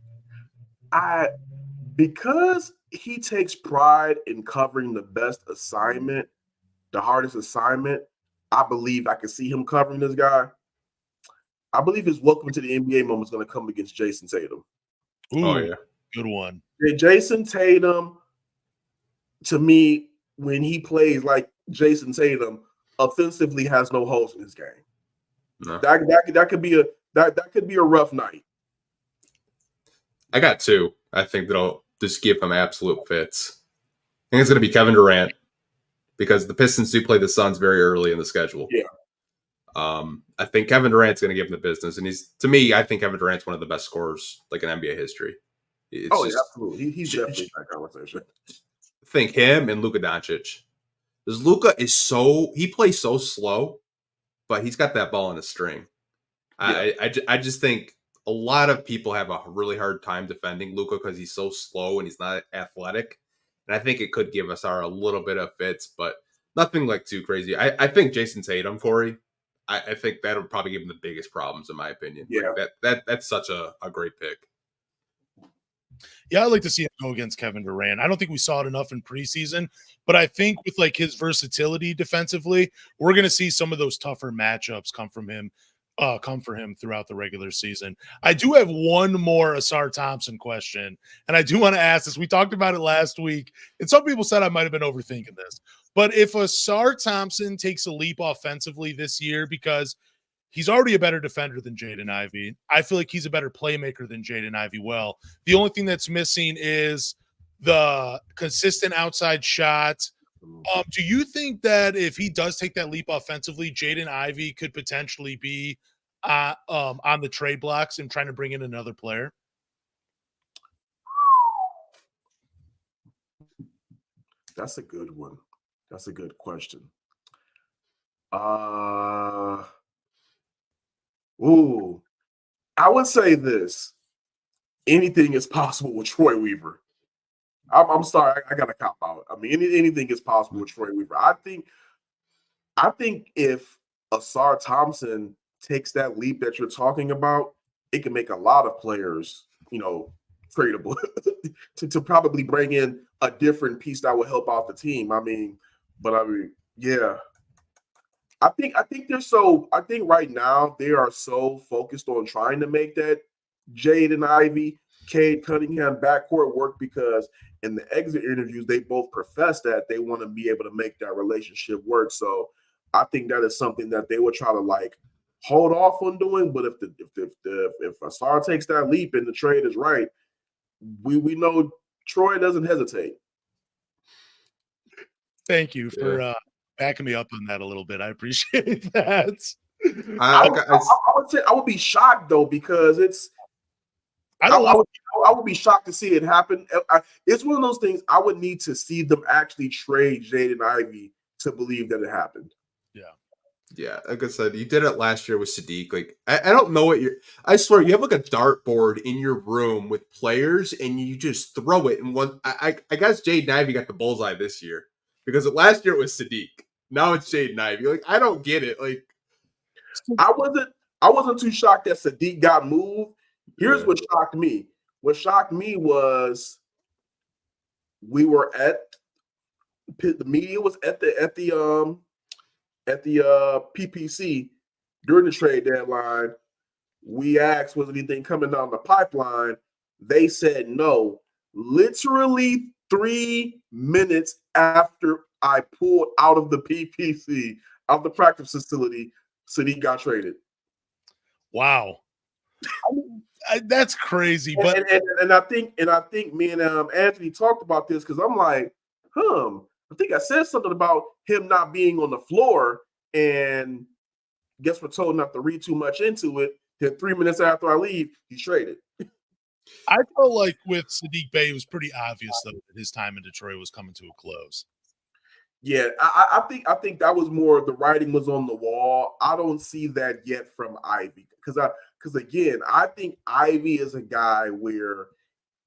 Because he takes pride in covering the best assignment, the hardest assignment, I believe I can see him covering this guy. I believe his welcome to the NBA moment is going to come against Jason Tatum. Ooh, oh, yeah. Good one. Jason Tatum, to me, when he plays like Jason Tatum, offensively has no holes in his game. No. That could be a rough night. I got 2. I think that'll just give him absolute fits. I think it's going to be Kevin Durant because the Pistons do play the Suns very early in the schedule. Yeah. I think Kevin Durant's going to give him the business, and I think Kevin Durant's one of the best scorers like in NBA history. Yeah, absolutely. He's definitely in that conversation. Think him and Luka Doncic. Because Luka is he plays so slow, but he's got that ball in a string. Yeah. I just think a lot of people have a really hard time defending Luka because he's so slow and he's not athletic. And I think it could give us a little bit of fits, but nothing like too crazy. I think Jason Tatum, Kory, I think that would probably give him the biggest problems, in my opinion. Yeah, like that's such a great pick. Yeah, I'd like to see him go against Kevin Durant. I don't think we saw it enough in preseason, but I think with like his versatility defensively, we're going to see some of those tougher matchups come for him throughout the regular season. I do have one more Ausar Thompson question, and I do want to ask this. We talked about it last week, and some people said I might have been overthinking this. But if Ausar Thompson takes a leap offensively this year, because he's already a better defender than Jaden Ivey, I feel like he's a better playmaker than Jaden Ivey. Well, the only thing that's missing is the consistent outside shot. Do you think that if he does take that leap offensively, Jaden Ivey could potentially be on the trade blocks and trying to bring in another player? That's a good one. That's a good question. I would say this. Anything is possible with Troy Weaver. I'm sorry, I got to cop out. I mean, anything is possible with Troy Weaver. I think if Ausar Thompson takes that leap that you're talking about, it can make a lot of players, tradable to probably bring in a different piece that will help out the team. Yeah. I think right now they are so focused on trying to make that Jaden Ivey, Cade Cunningham backcourt work because in the exit interviews, they both profess that they want to be able to make that relationship work. So I think that is something that they would try to like hold off on doing. But if Ausar takes that leap and the trade is right, we know Troy doesn't hesitate. Thank you for backing me up on that a little bit. I appreciate that. I would say I would be shocked though because I would be shocked to see it happen. It's one of those things I would need to see them actually trade Jaden Ivey to believe that it happened. Yeah, like I said, you did it last year with Sadiq. Like, I don't know what I swear, you have like a dartboard in your room with players, and you just throw it. And I guess Jaden Ivey got the bullseye this year because last year it was Sadiq. Now it's Jaden Ivey. Like, I don't get it. Like, I wasn't too shocked that Sadiq got moved. Here's what shocked me. What shocked me was we were the media was at the PPC during the trade deadline. We asked, was anything coming down the pipeline? They said no. Literally 3 minutes after I pulled out of the PPC, out of the practice facility, Sadiq got traded. Wow. That's crazy. But and I think me and Anthony talked about this because I'm like, I think I said something about him not being on the floor, and guess we're told not to read too much into it. Then 3 minutes after I leave, he's traded. I felt like with Sadiq Bey, it was pretty obvious though that his time in Detroit was coming to a close. Yeah, I think that was more the writing was on the wall. I don't see that yet from Ivey because again, I think Ivey is a guy where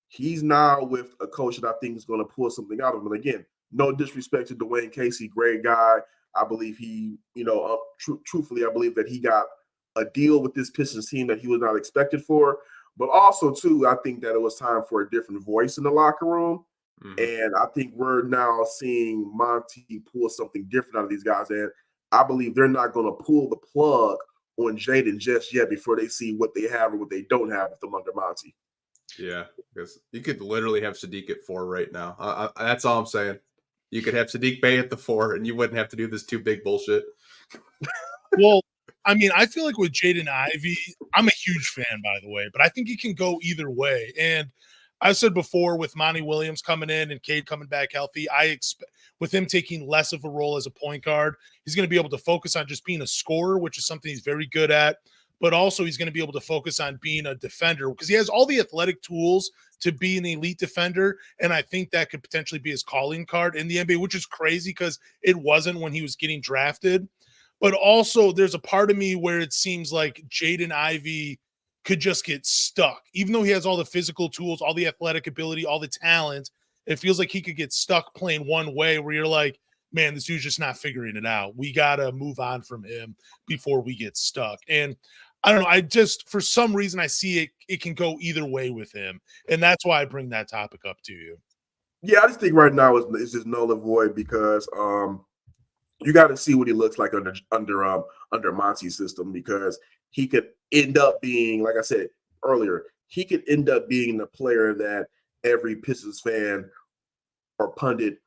he's now with a coach that I think is going to pull something out of him. And again, no disrespect to Dwayne Casey, great guy. I believe he, truthfully, I believe that he got a deal with this Pistons team that he was not expected for. But also, too, I think that it was time for a different voice in the locker room. Mm-hmm. And I think we're now seeing Monty pull something different out of these guys. And I believe they're not going to pull the plug on Jaden just yet before they see what they have or what they don't have with them under Monty. Yeah, because you could literally have Sadiq at 4 right now. That's all I'm saying. You could have Sadiq Bey at the 4, and you wouldn't have to do this too big bullshit. Well, I mean, I feel like with Jaden Ivey, I'm a huge fan, by the way, but I think he can go either way. And I said before, with Monty Williams coming in and Cade coming back healthy, I expect with him taking less of a role as a point guard, he's going to be able to focus on just being a scorer, which is something he's very good at. But also he's going to be able to focus on being a defender because he has all the athletic tools to be an elite defender. And I think that could potentially be his calling card in the NBA, which is crazy because it wasn't when he was getting drafted. But also there's a part of me where it seems like Jaden Ivey could just get stuck. Even though he has all the physical tools, all the athletic ability, all the talent, it feels like he could get stuck playing one way where you're like, man, this dude's just not figuring it out. We got to move on from him before we get stuck. And I don't know. I just, for some reason, I see it can go either way with him. And that's why I bring that topic up to you. Yeah, I just think right now it's just null and void because you got to see what he looks like under Monty's system because he could end up being, like I said earlier, he could end up being the player that every Pistons fan or pundit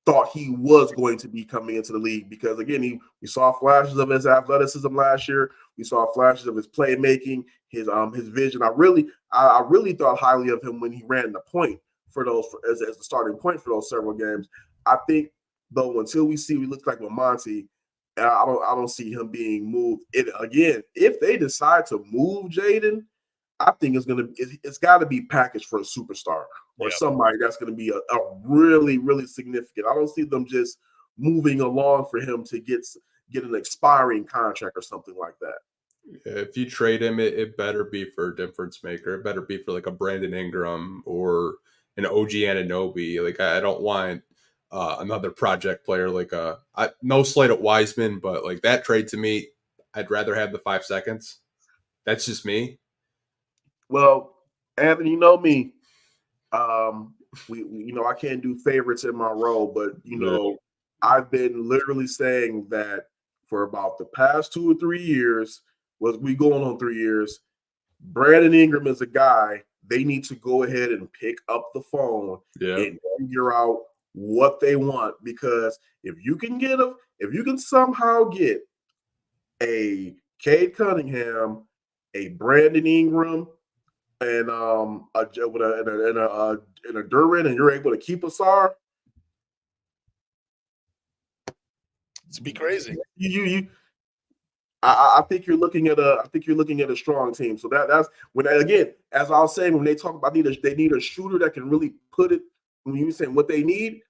thought he was going to be coming into the league because, again, we saw flashes of his athleticism last year. We saw flashes of his playmaking, his vision. I really thought highly of him when he ran the point for those as the starting point for those several games. I think, though, until we see what he looks like with Monty, I don't see him being moved. Again, if they decide to move Jaden, I think it's got to be packaged for a superstar or somebody that's going to be a really, really significant. I don't see them just moving along for him to get an expiring contract or something like that. Yeah, if you trade him, it better be for a difference maker. It better be for like a Brandon Ingram or an OG Anunoby. Like I don't want another project player like no slight at Wiseman, but like that trade to me, I'd rather have the 5 seconds. That's just me. Well, Anthony, you know me. We I can't do favorites in my role, but I've been literally saying that for about the past 2 or 3 years, we going on 3 years, Brandon Ingram is a guy they need to go ahead and pick up the phone and figure out what they want, because if you can somehow get a Cade Cunningham, a Brandon Ingram, and a Duran, and you're able to keep Ausar, It's be crazy. I think you're looking at a strong team. So that's when, again, as I was saying, when they talk about they need a shooter that can really put it. When you saying what they need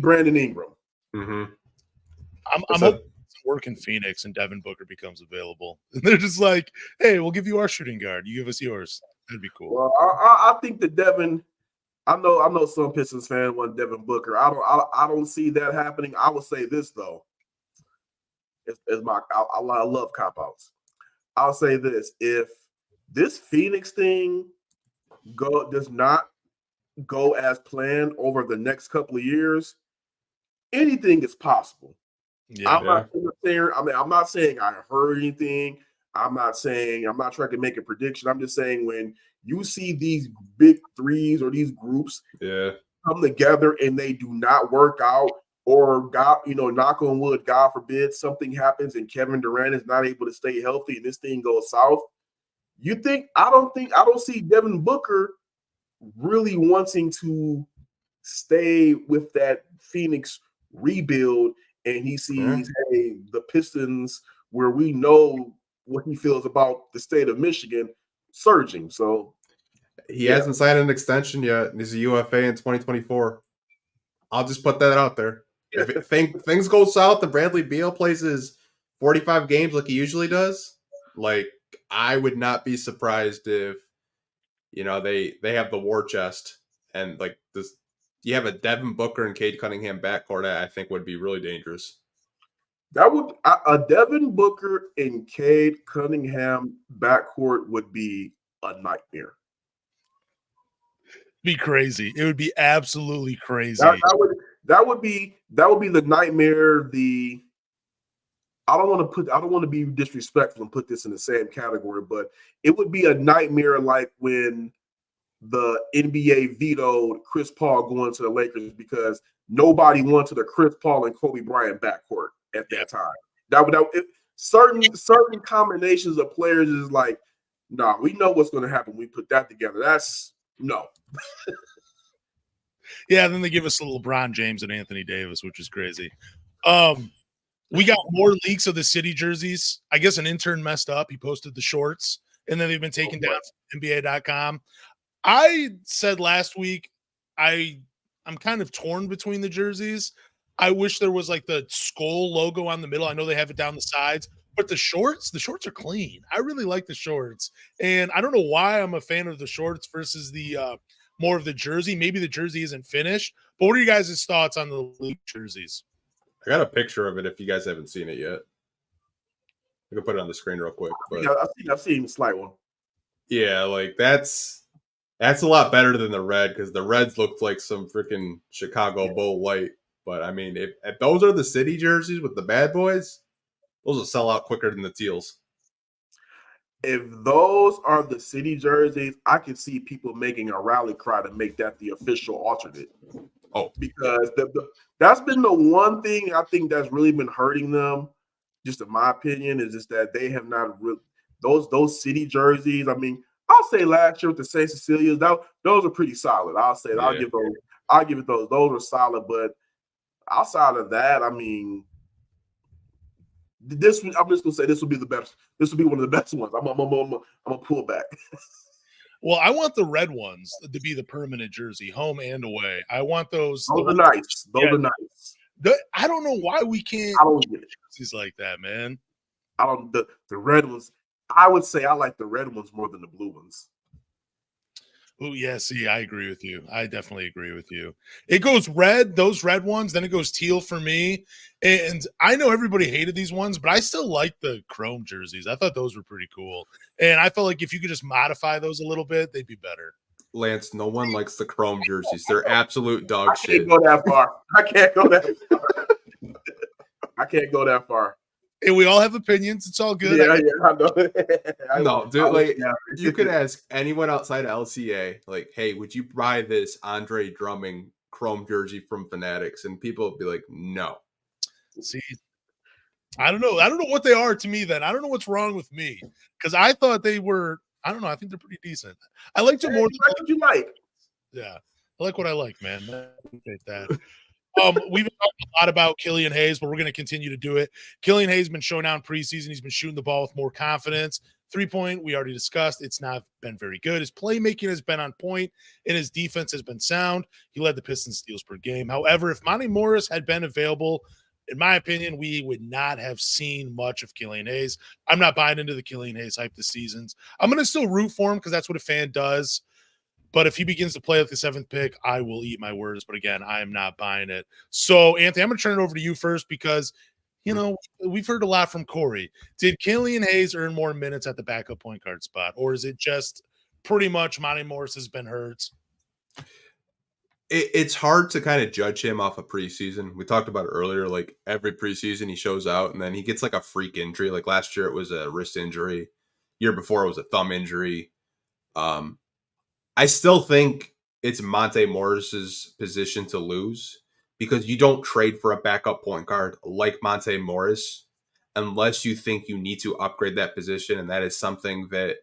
Brandon Ingram. Mm-hmm. I'm hoping work in Phoenix and Devin Booker becomes available. And they're just like, hey, we'll give you our shooting guard. You give us yours. That'd be cool. Well, I think that Devin. I know some Pistons fan want Devin Booker. I don't see that happening. I will say this though. I love cop-outs. I'll say this: if this Phoenix thing does not go as planned over the next couple of years, anything is possible. Yeah, I'm not saying I heard anything. I'm not trying to make a prediction. I'm just saying when you see these big threes or these groups come together and they do not work out, or knock on wood, God forbid, something happens and Kevin Durant is not able to stay healthy and this thing goes south. I don't see Devin Booker really wanting to stay with that Phoenix rebuild, and he sees, hey, the Pistons, where we know what he feels about the state of Michigan, surging. So he hasn't signed an extension yet. He's a UFA in 2024. I'll just put that out there. If things go south and Bradley Beal plays his 45 games like he usually does, like, I would not be surprised if, they have the war chest and like this. You have a Devin Booker and Cade Cunningham backcourt. I think would be really dangerous. That would a Devin Booker and Cade Cunningham backcourt would be a nightmare. Be crazy. It would be absolutely crazy. That would be the nightmare. I don't want to be disrespectful and put this in the same category, but it would be a nightmare like when the NBA vetoed Chris Paul going to the Lakers because nobody wanted a Chris Paul and Kobe Bryant backcourt at that time. Certain combinations of players is like, nah, we know what's going to happen. We put that together. That's no. Yeah, then they give us a LeBron James and Anthony Davis, which is crazy. We got more leaks of the city jerseys. I guess an intern messed up. He posted the shorts, and then they've been taken down from NBA.com. I said last week I'm kind of torn between the jerseys. I wish there was like the skull logo on the middle. I know they have it down the sides, but the shorts are clean. I really like the shorts, and I don't know why I'm a fan of the shorts versus the more of the jersey. Maybe the jersey isn't finished, but what are you guys' thoughts on the league jerseys? I got a picture of it if you guys haven't seen it yet. I can put it on the screen real quick. But I've seen a slight one. Yeah, like that's a lot better than the red, because the reds looked like some freaking Chicago Bull white. But I mean, if those are the city jerseys with the bad boys, those will sell out quicker than the teals. If those are the city jerseys, I can see people making a rally cry to make that the official alternate. Oh, because that's been the one thing I think that's really been hurting them, just in my opinion, is just that they have not really those city jerseys. I mean, I'll say last year with the St. Cecilia's, those are pretty solid. I'll say I'll give it those. Those are solid, but outside of that, I mean, I'm just gonna say this will be the best. This will be one of the best ones. I'm gonna pull back. Well, I want the red ones to be the permanent jersey, home and away. I want those. Those are nice. Those are nice. I don't know why we can't. I don't get it. Jerseys like that, man. I don't. The red ones. I would say I like the red ones more than the blue ones. Oh, yeah, see, I agree with you. I definitely agree with you. It goes red, those red ones, then it goes teal for me. And I know everybody hated these ones, but I still like the chrome jerseys. I thought those were pretty cool. And I felt like if you could just modify those a little bit, they'd be better. Lance, no one likes the chrome jerseys. They're absolute dog shit. I can't go that far. I can't go that far. And we all have opinions. It's all good. Yeah, I know. No, dude, like you could ask anyone outside of LCA, like, hey, would you buy this Andre Drummond chrome jersey from Fanatics? And people would be like, no. See, I don't know. I don't know what they are to me then. I don't know what's wrong with me because I thought they were, I don't know. I think they're pretty decent. I liked it more. You like what you like. Yeah. I like what I like, man. I appreciate that. We've been talking a lot about Killian Hayes, but we're going to continue to do it. Killian Hayes has been showing out in preseason. He's been shooting the ball with more confidence. 3-point, we already discussed. It's not been very good. His playmaking has been on point, and his defense has been sound. He led the Pistons steals per game. However, if Monty Morris had been available, in my opinion, we would not have seen much of Killian Hayes. I'm not buying into the Killian Hayes hype this season. I'm going to still root for him because that's what a fan does. But if he begins to play like the 7th pick, I will eat my words. But again, I am not buying it. So, Anthony, I'm going to turn it over to you first because, you know, we've heard a lot from Kory. Did Killian Hayes earn more minutes at the backup point guard spot? Or is it just pretty much Monty Morris has been hurt? It's hard to kind of judge him off of preseason. We talked about it earlier. Like every preseason he shows out and then he gets like a freak injury. Like last year it was a wrist injury. Year before it was a thumb injury. I still think it's Monte Morris's position to lose because you don't trade for a backup point guard like Monte Morris unless you think you need to upgrade that position. And that is something that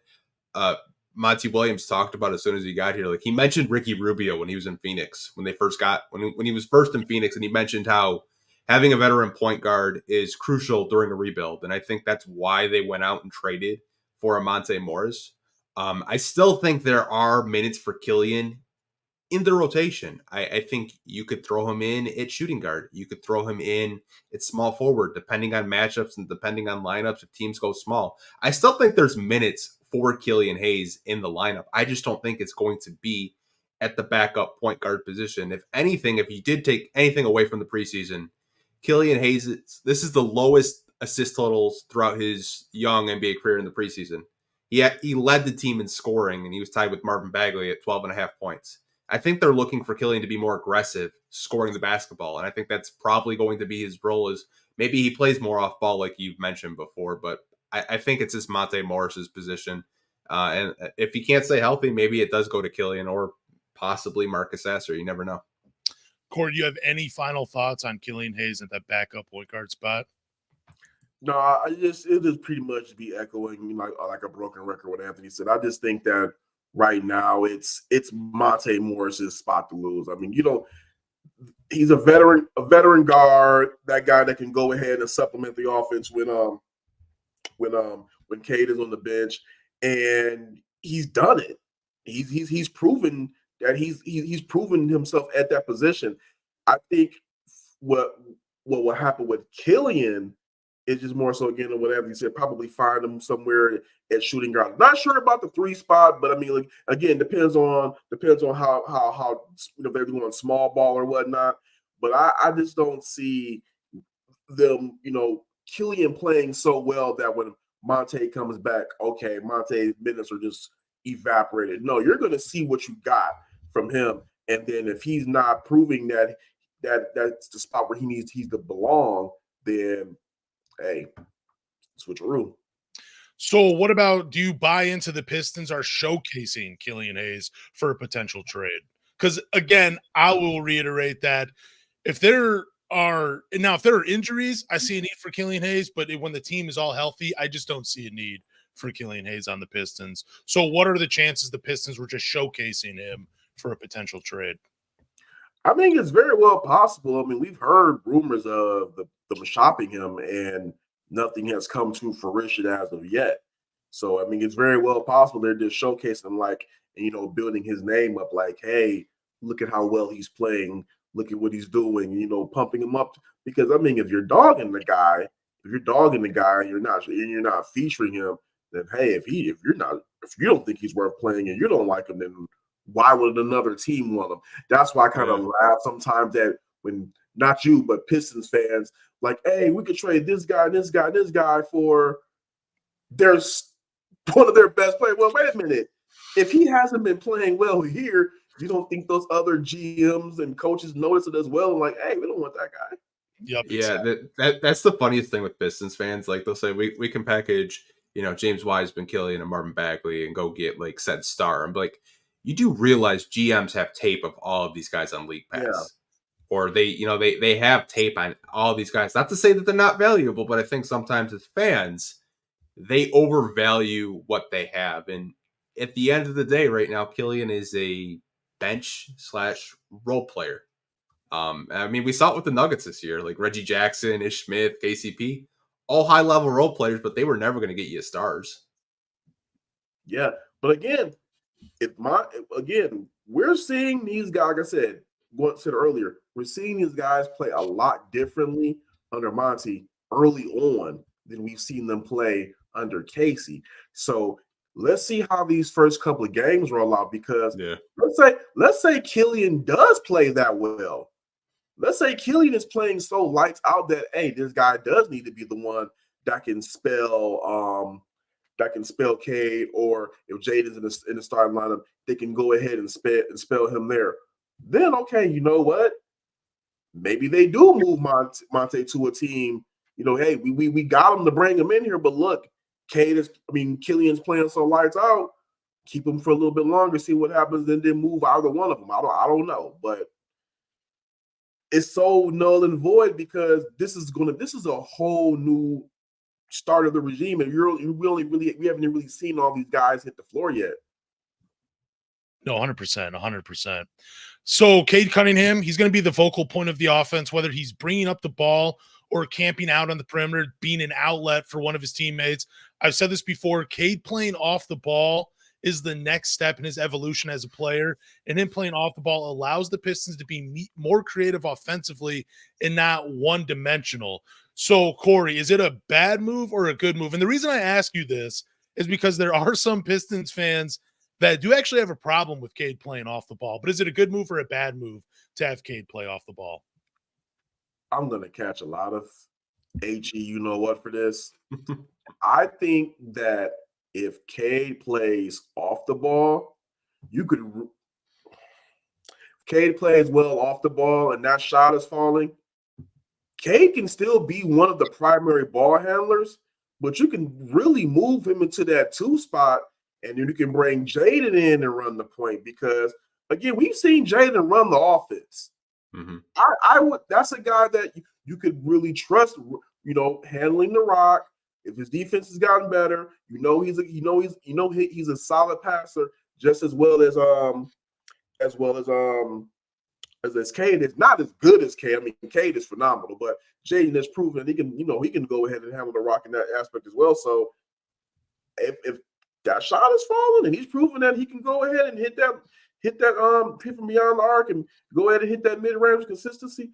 Monty Williams talked about as soon as he got here. Like he mentioned Ricky Rubio when he was in Phoenix, when he was first in Phoenix, and he mentioned how having a veteran point guard is crucial during a rebuild. And I think that's why they went out and traded for a Monte Morris. I still think there are minutes for Killian in the rotation. I think you could throw him in at shooting guard. You could throw him in at small forward, depending on matchups and depending on lineups if teams go small. I still think there's minutes for Killian Hayes in the lineup. I just don't think it's going to be at the backup point guard position. If anything, if you did take anything away from the preseason, Killian Hayes, this is the lowest assist totals throughout his young NBA career in the preseason. He led the team in scoring, and he was tied with Marvin Bagley at 12.5 points. I think they're looking for Killian to be more aggressive scoring the basketball, and I think that's probably going to be his role. Is maybe he plays more off ball like you've mentioned before, but I think it's just Monte Morris's position. And if he can't stay healthy, maybe it does go to Killian or possibly Marcus Sasser. You never know. Kory, do you have any final thoughts on Killian Hayes at that backup point guard spot? No, it just pretty much be echoing like a broken record what Anthony said. I just think that right now it's Monte Morris's spot to lose. I mean, he's a veteran guard, that guy that can go ahead and supplement the offense when Cade is on the bench, and he's done it. He's proven that he's proven himself at that position. I think what will happen with Killian is just more so, again, whatever you said, probably find him somewhere at shooting guard. Not sure about the 3 spot, but I mean, like, again, depends on how they're doing small ball or whatnot. But I just don't see them, Killian playing so well that when Monte comes back, okay, Monte's minutes are just evaporated. No, you're going to see what you got from him, and then if he's not proving that that's the spot where he's to belong, then hey, switcheroo. So what about, do you buy into the Pistons are showcasing Killian Hayes for a potential trade? Because again, I will reiterate that if there are injuries, I see a need for Killian Hayes, but when the team is all healthy, I just don't see a need for Killian Hayes on the Pistons. So what are the chances the Pistons were just showcasing him for a potential trade? I think it's very well possible. I mean, we've heard rumors of them shopping him, and nothing has come to fruition as of yet. So, I mean, it's very well possible they're just showcasing him, building his name up like, hey, look at how well he's playing. Look at what he's doing, pumping him up. Because, I mean, if you're dogging the guy and you're not featuring him, then, hey, if you don't think he's worth playing and you don't like him, then why would another team want him? That's why I kind of laugh sometimes that when not you, but Pistons fans, like, hey, we could trade this guy for there's one of their best players. Well, wait a minute. If he hasn't been playing well here, you don't think those other GMs and coaches notice it as well? And like, hey, we don't want that guy. Yep. Yeah, Exactly. that's the funniest thing with Pistons fans. Like they'll say we can package, James Wiseman, Killian, and Marvin Bagley and go get like said star. I'm like, you do realize GMs have tape of all of these guys on League Yeah. Pass. Or they have tape on all of these guys. Not to say that they're not valuable, but I think sometimes as fans, they overvalue what they have. And at the end of the day, right now, Killian is a bench slash role player. I mean, we saw it with the Nuggets this year, like Reggie Jackson, Ish Smith, KCP, all high level role players, but they were never going to get you stars. Yeah. But again, we're seeing these guys, like I said, what said earlier, we're seeing these guys play a lot differently under Monty early on than we've seen them play under Casey. So let's see how these first couple of games roll out, because let's say Killian does play that well. Let's say Killian is playing so lights out that, hey, this guy does need to be the one that can spell Cade, or if Jaden's in the starting lineup, they can go ahead and spell him there. Then, okay, you know what? Maybe they do move Monte to a team. Hey, we got him to bring him in here, but look, Killian's playing so lights out. Keep him for a little bit longer, see what happens, and then move either one of them. I don't know, but it's so null and void, because this is a whole new start of the regime, and we haven't really seen all these guys hit the floor yet. No, 100%, 100%. So Cade Cunningham, he's going to be the focal point of the offense, whether he's bringing up the ball or camping out on the perimeter, being an outlet for one of his teammates. I've said this before, Cade playing off the ball is the next step in his evolution as a player, and him playing off the ball allows the Pistons to be more creative offensively and not one-dimensional. So, Kory, is it a bad move or a good move? And the reason I ask you this is because there are some Pistons fans that do actually have a problem with Cade playing off the ball. But is it a good move or a bad move to have Cade play off the ball? I'm going to catch a lot of you-know-what for this. I think that if Cade plays off the ball, Cade plays well off the ball and that shot is falling, Cade can still be one of the primary ball handlers, but you can really move him into that 2 spot, and then you can bring Jaden in and run the point, because, again, we've seen Jaden run the offense. Mm-hmm. I would. That's a guy that you could really trust, handling the rock. If his defense has gotten better, he's a solid passer, just as well as Cade. Is not as good as Cade. I mean, Cade is phenomenal, but Jaden has proven that he can go ahead and handle the rock in that aspect as well. So if that shot is falling and he's proven that he can go ahead and hit from beyond the arc and go ahead and hit that mid-range consistency,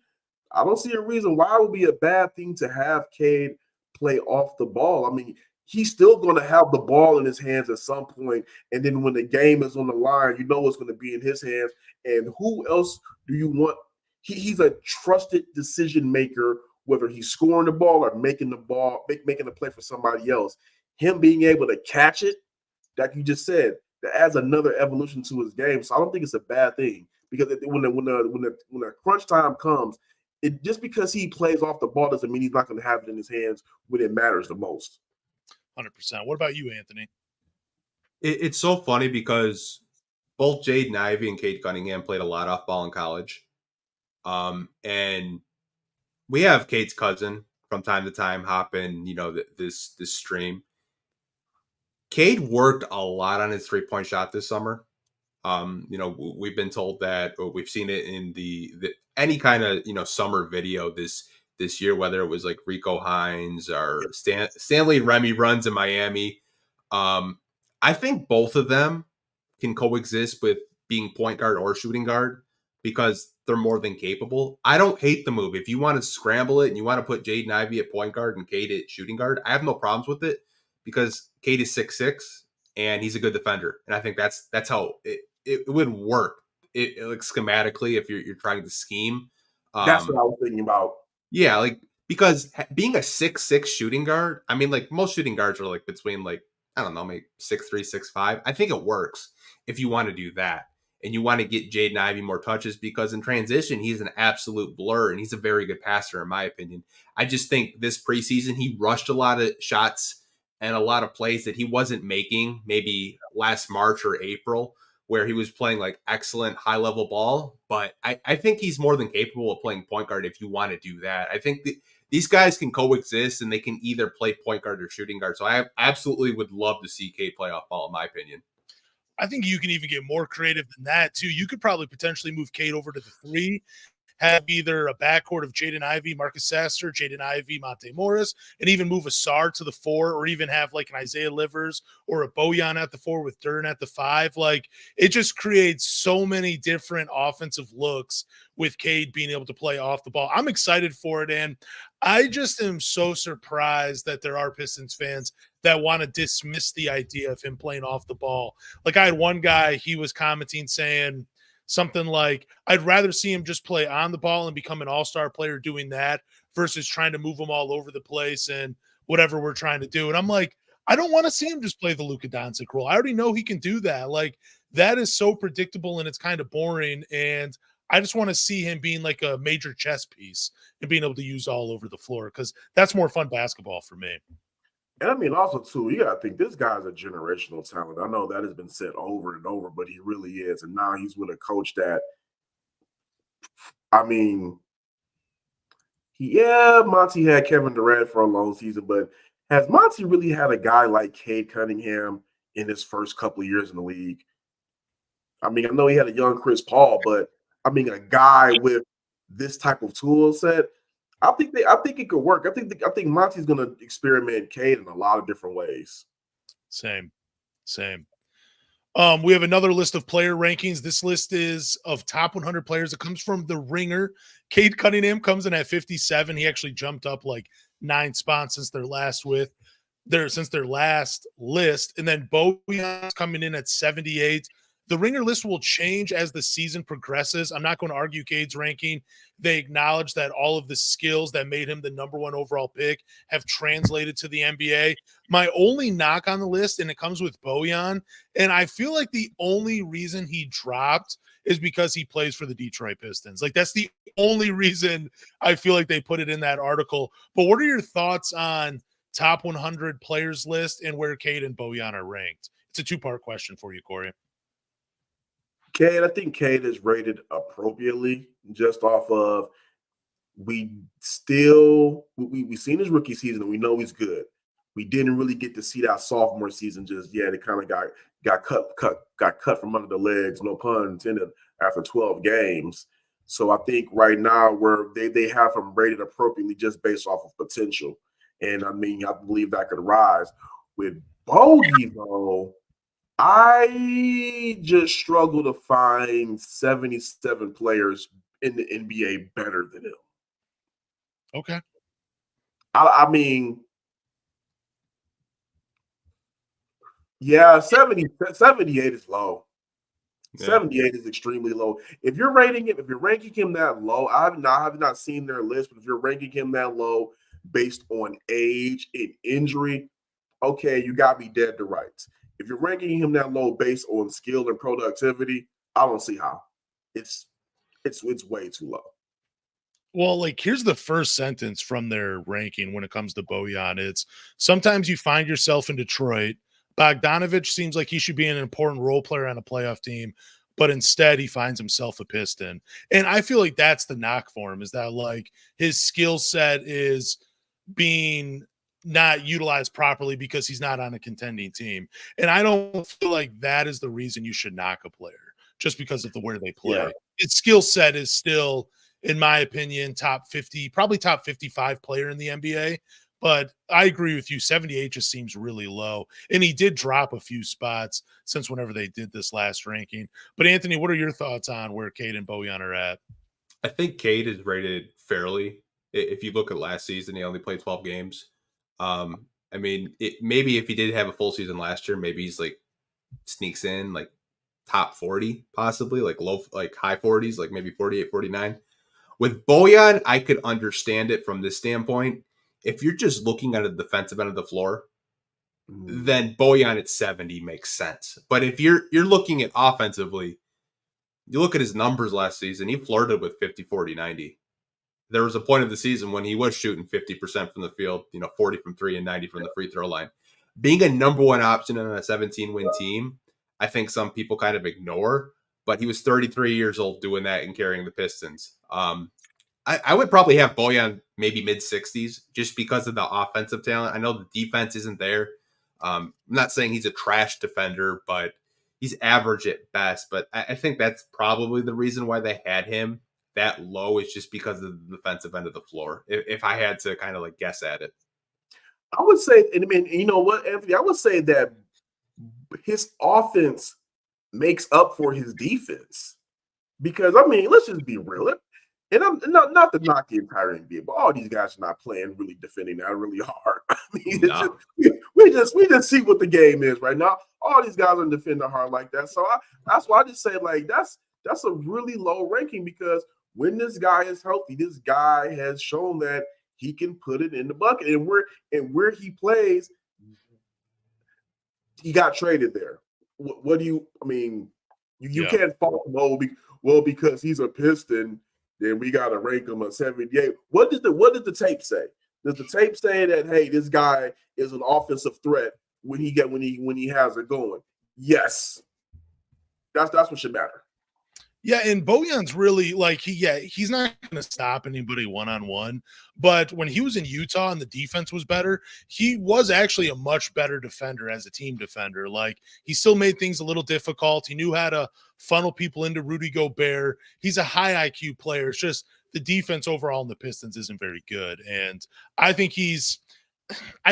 I don't see a reason why it would be a bad thing to have Cade play off the ball. I mean, he's still going to have the ball in his hands at some point, and then when the game is on the line, it's going to be in his hands. And who else do you want? He's a trusted decision maker, whether he's scoring the ball or making the play for somebody else. Him being able to catch it, like you just said, that adds another evolution to his game. So I don't think it's a bad thing, because when the crunch time comes, it just because he plays off the ball doesn't mean he's not going to have it in his hands when it matters the most. 100%. What about you, Anthony? It's so funny because both Jaden Ivey and Cade Cunningham played a lot off ball in college. And we have Cade's cousin from time to time hop in, this stream. Cade worked a lot on his 3-point shot this summer. We've been told that, or we've seen it in the any kind of, summer video this year, whether it was like Rico Hines or Stanley Remy runs in Miami. I think both of them can coexist with being point guard or shooting guard, because they're more than capable. I don't hate the move. If you want to scramble it and you want to put Jaden Ivey at point guard and Cade at shooting guard, I have no problems with it, because Cade is 6'6" and he's a good defender. And I think that's how it would work. It like schematically, if you're trying to scheme. That's what I was thinking about. Yeah, like, because being a 6'6" shooting guard, I mean, like, most shooting guards are like between, like, I don't know, maybe 6'3", 6'5". I think it works if you want to do that. and you want to get Jaden Ivey more touches because in transition, he's an absolute blur and he's a very good passer, in my opinion. I just think this preseason, he rushed a lot of shots and a lot of plays that he wasn't making maybe last March or April, where he was playing like excellent high level ball. But I think he's more than capable of playing point guard if you want to do that. I think these guys can coexist and they can either play point guard or shooting guard. So I absolutely would love to see Cade play off ball, in my opinion. I think you can even get more creative than that, too. You could probably potentially move Cade over to the 3, have either a backcourt of Jaden Ivey, Marcus Sasser, Jaden Ivey, Monte Morris, and even move Ausar to the 4, or even have like an Isaiah Livers or a Bojan at the 4 with Duren at the 5. Like, it just creates so many different offensive looks with Cade being able to play off the ball. I'm excited for it, and I just am so surprised that there are Pistons fans that want to dismiss the idea of him playing off the ball. Like, I had one guy, he was commenting saying something like, I'd rather see him just play on the ball and become an all-star player doing that versus trying to move him all over the place and whatever we're trying to do. And I'm like, I don't want to see him just play the Luka Doncic role. I already know he can do that. Like, that is so predictable and it's kind of boring. And I just want to see him being like a major chess piece and being able to use all over the floor, because that's more fun basketball for me. And I mean, also, too, you got to think this guy's a generational talent. I know that has been said over and over, but he really is. And now he's with a coach that, I mean, Monty had Kevin Durant for a long season, but has Monty really had a guy like Cade Cunningham in his first couple of years in the league? I mean, I know he had a young Chris Paul, but I mean, a guy with this type of tool set, I think it could work. I think Monty's going to experiment Cade in a lot of different ways. Same. We have another list of player rankings. This list is of top 100 players. It comes from The Ringer. Cade Cunningham comes in at 57. He actually jumped up like 9 spots since their last list. And then Bojan's coming in at 78. The Ringer list will change as the season progresses. I'm not going to argue Cade's ranking. They acknowledge that all of the skills that made him the number 1 overall pick have translated to the NBA. My only knock on the list, and it comes with Bojan, and I feel like the only reason he dropped is because he plays for the Detroit Pistons. Like, that's the only reason I feel like they put it in that article. But what are your thoughts on top 100 players list and where Cade and Bojan are ranked? It's a 2-part question for you, Kory. I think Cade is rated appropriately just off of we've seen his rookie season and we know he's good. We didn't really get to see that sophomore season just yet. It kind of got cut from under the legs, no pun intended, after 12 games. So I think right now where they have him rated appropriately just based off of potential. And I mean, I believe that could rise. With Bogey, though, I just struggle to find 77 players in the NBA better than him. Okay. I mean, yeah, 78 is low. Yeah. 78 is extremely low. If you're ranking him that low, I have not seen their list, but if you're ranking him that low based on age and injury, okay, you got me dead to rights. If you're ranking him that low based on skill and productivity, I don't see how. It's way too low. Well, like, here's the first sentence from their ranking when it comes to Bojan. It's, sometimes you find yourself in Detroit. Bogdanovich seems like he should be an important role player on a playoff team, but instead he finds himself a Piston. And I feel like that's the knock for him, is that, like, his skill set is being not utilized properly because he's not on a contending team. And I don't feel like that is the reason you should knock a player just because of the way they play. Yeah. His skill set is still, in my opinion, top 50, probably top 55 player in the NBA. But I agree with you. 78 just seems really low. And he did drop a few spots since whenever they did this last ranking. But Anthony, what are your thoughts on where Cade and Bojan are at? I think Cade is rated fairly. If you look at last season, he only played 12 games. I mean, maybe if he did have a full season last year, maybe he's like sneaks in like top 40, possibly like high 40s, like maybe 48, 49. With Bojan, I could understand it from this standpoint. If you're just looking at the defensive end of the floor, then Bojan at 70 makes sense. But if you're looking at offensively, You look at his numbers last season, he flirted with 50, 40, 90. There was a point of the season when he was shooting 50% from the field, 40 from 3 and 90 from the free throw line. Being a number one option on a 17-win team, I think some people kind of ignore, but he was 33 years old doing that and carrying the Pistons. I would probably have Bojan maybe mid-60s just because of the offensive talent. I know the defense isn't there. I'm not saying he's a trash defender, but he's average at best. But I think that's probably the reason why they had him that low, is just because of the defensive end of the floor. If I had to kind of like guess at it. I would say, and I mean, you know what, Anthony? I would say that his offense makes up for his defense. Because, I mean, let's just be real. And I'm not to knock the entire NBA, but all these guys are not playing really defending that really hard. I mean, No. we just see what the game is right now. All these guys are defending hard like that. So that's why I just say, like, that's a really low ranking, because when this guy is healthy, this guy has shown that he can put it in the bucket. And where he plays, he got traded there. What do you? I mean, you can't fault him. Well, because he's a Piston, then we got to rank him a 78. What did the tape say? Does the tape say that, hey, this guy is an offensive threat when he has it going? Yes. That's what should matter. Yeah, and Bojan's really like he's not going to stop anybody one-on-one, but when he was in Utah and the defense was better, he was actually a much better defender as a team defender. Like, he still made things a little difficult. He knew how to funnel people into Rudy Gobert. He's a high IQ player. It's just the defense overall in the Pistons isn't very good, and I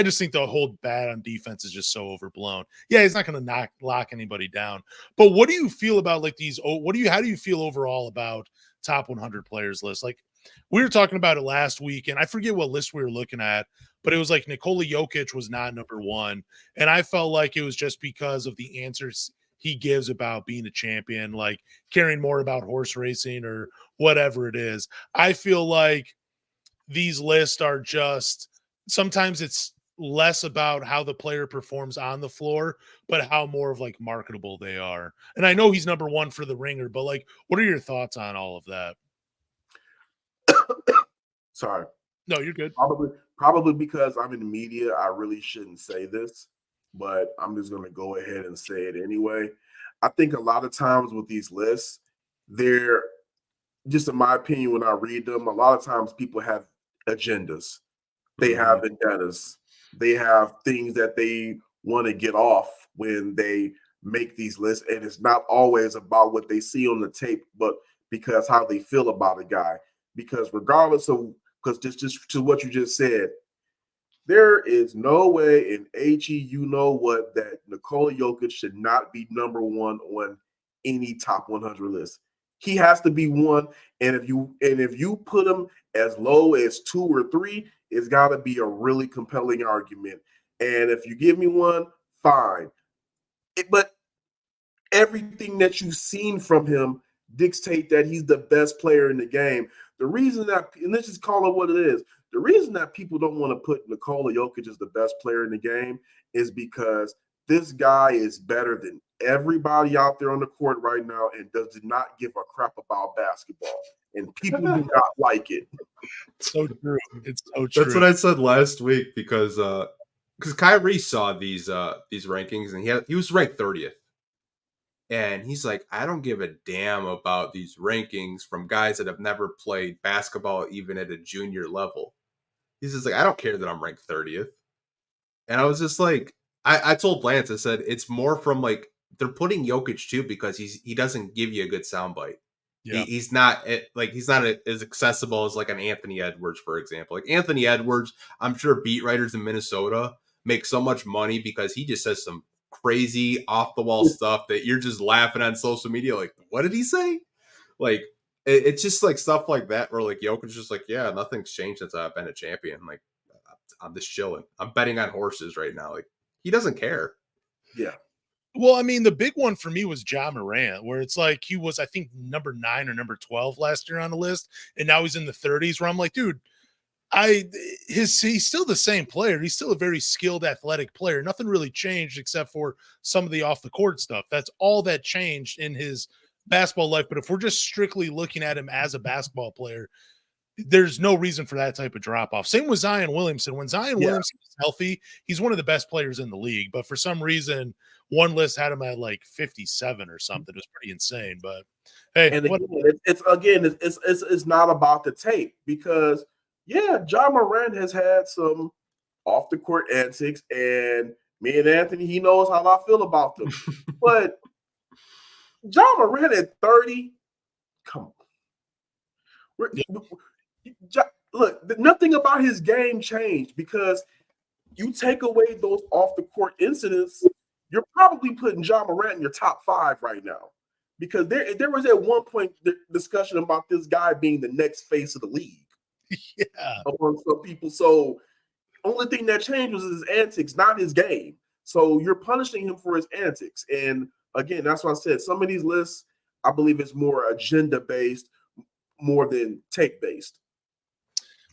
just think the whole bad on defense is just so overblown. Yeah, he's not going to lock anybody down. But what do you feel about like these? How do you feel overall about top 100 players list? Like, we were talking about it last week, and I forget what list we were looking at, but it was like Nikola Jokic was not number one, and I felt like it was just because of the answers he gives about being a champion, like caring more about horse racing or whatever it is. I feel like these lists are just. Sometimes it's less about how the player performs on the floor, but how more of like marketable they are. And I know he's number one for the ringer, but like, what are your thoughts on all of that? Sorry. No, you're good. Probably because I'm in the media, I really shouldn't say this, but I'm just going to go ahead and say it anyway. I think a lot of times with these lists, they're just, in my opinion, when I read them, a lot of times people have agendas. They have vendettas. They have things that they want to get off when they make these lists. And it's not always about what they see on the tape, but because how they feel about a guy. Because regardless of, because just to what you just said, there is no way in HE, you know what, that Nikola Jokic should not be number one on any top 100 list. He has to be one. And if you put him as low as 2 or 3, it's got to be a really compelling argument. And if you give me one, fine. But everything that you've seen from him dictate that he's the best player in the game. The reason that, and let's just call it what it is, the reason that people don't want to put Nikola Jokic as the best player in the game is because this guy is better than everybody out there on the court right now and does not give a crap about basketball. And people do not like it. So true. It's so true. That's what I said last week, because Kyrie saw these rankings and he was ranked 30th. And he's like, I don't give a damn about these rankings from guys that have never played basketball even at a junior level. He's just like, I don't care that I'm ranked 30th. And I was just like, I told Lance, I said, it's more from like, they're putting Jokic too because he doesn't give you a good soundbite. Yeah. He's not as accessible as like an Anthony Edwards, for example. Like Anthony Edwards, I'm sure beat writers in Minnesota make so much money because he just says some crazy off the wall stuff that you're just laughing on social media. Like, what did he say? Like, it's just like stuff like that where like Jokic is just like, yeah, nothing's changed since I've been a champion. Like, I'm just chilling. I'm betting on horses right now. Like, he doesn't care. Yeah. Well, I mean, the big one for me was Ja Morant, where it's like he was, I think, number 9 or number 12 last year on the list, and now he's in the 30s, where I'm like, dude, he's still the same player. He's still a very skilled, athletic player. Nothing really changed except for some of the off the court stuff. That's all that changed in his basketball life, but if we're just strictly looking at him as a basketball player, there's no reason for that type of drop off. Same with Zion Williamson. When Zion Williamson is healthy, he's one of the best players in the league. But for some reason, one list had him at like 57 or something. It was pretty insane. But hey, and again, it's not about the tape because John Morant has had some off the court antics, and me and Anthony, he knows how I feel about them. But John Morant at 30, come on. Look, nothing about his game changed because you take away those off the court incidents, you're probably putting John Morant in your top 5 right now. Because there was at one point discussion about this guy being the next face of the league. Yeah. Among some people. So only thing that changed was his antics, not his game. So you're punishing him for his antics. And again, that's why I said some of these lists, I believe it's more agenda-based more than tape-based.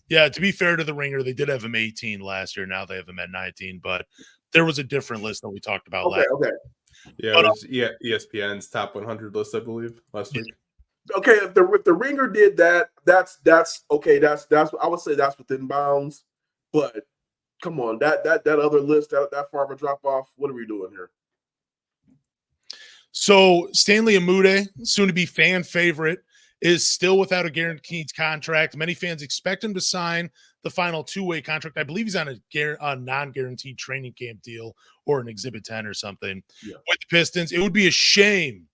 Yeah, to be fair to the Ringer, they did have him 18 last year. Now they have him at 19, but there was a different list that we talked about last year. Yeah, it was ESPN's top 100 list, I believe, last week. Okay, if the Ringer did that, that's okay. That's I would say that's within bounds. But come on, that other list, that far of a drop off. What are we doing here? So Stanley Umude, soon to be fan favorite, is still without a guaranteed contract. Many fans expect him to sign the final 2-way contract. I believe he's on a non-guaranteed training camp deal or an Exhibit 10 or something with the Pistons. It would be a shame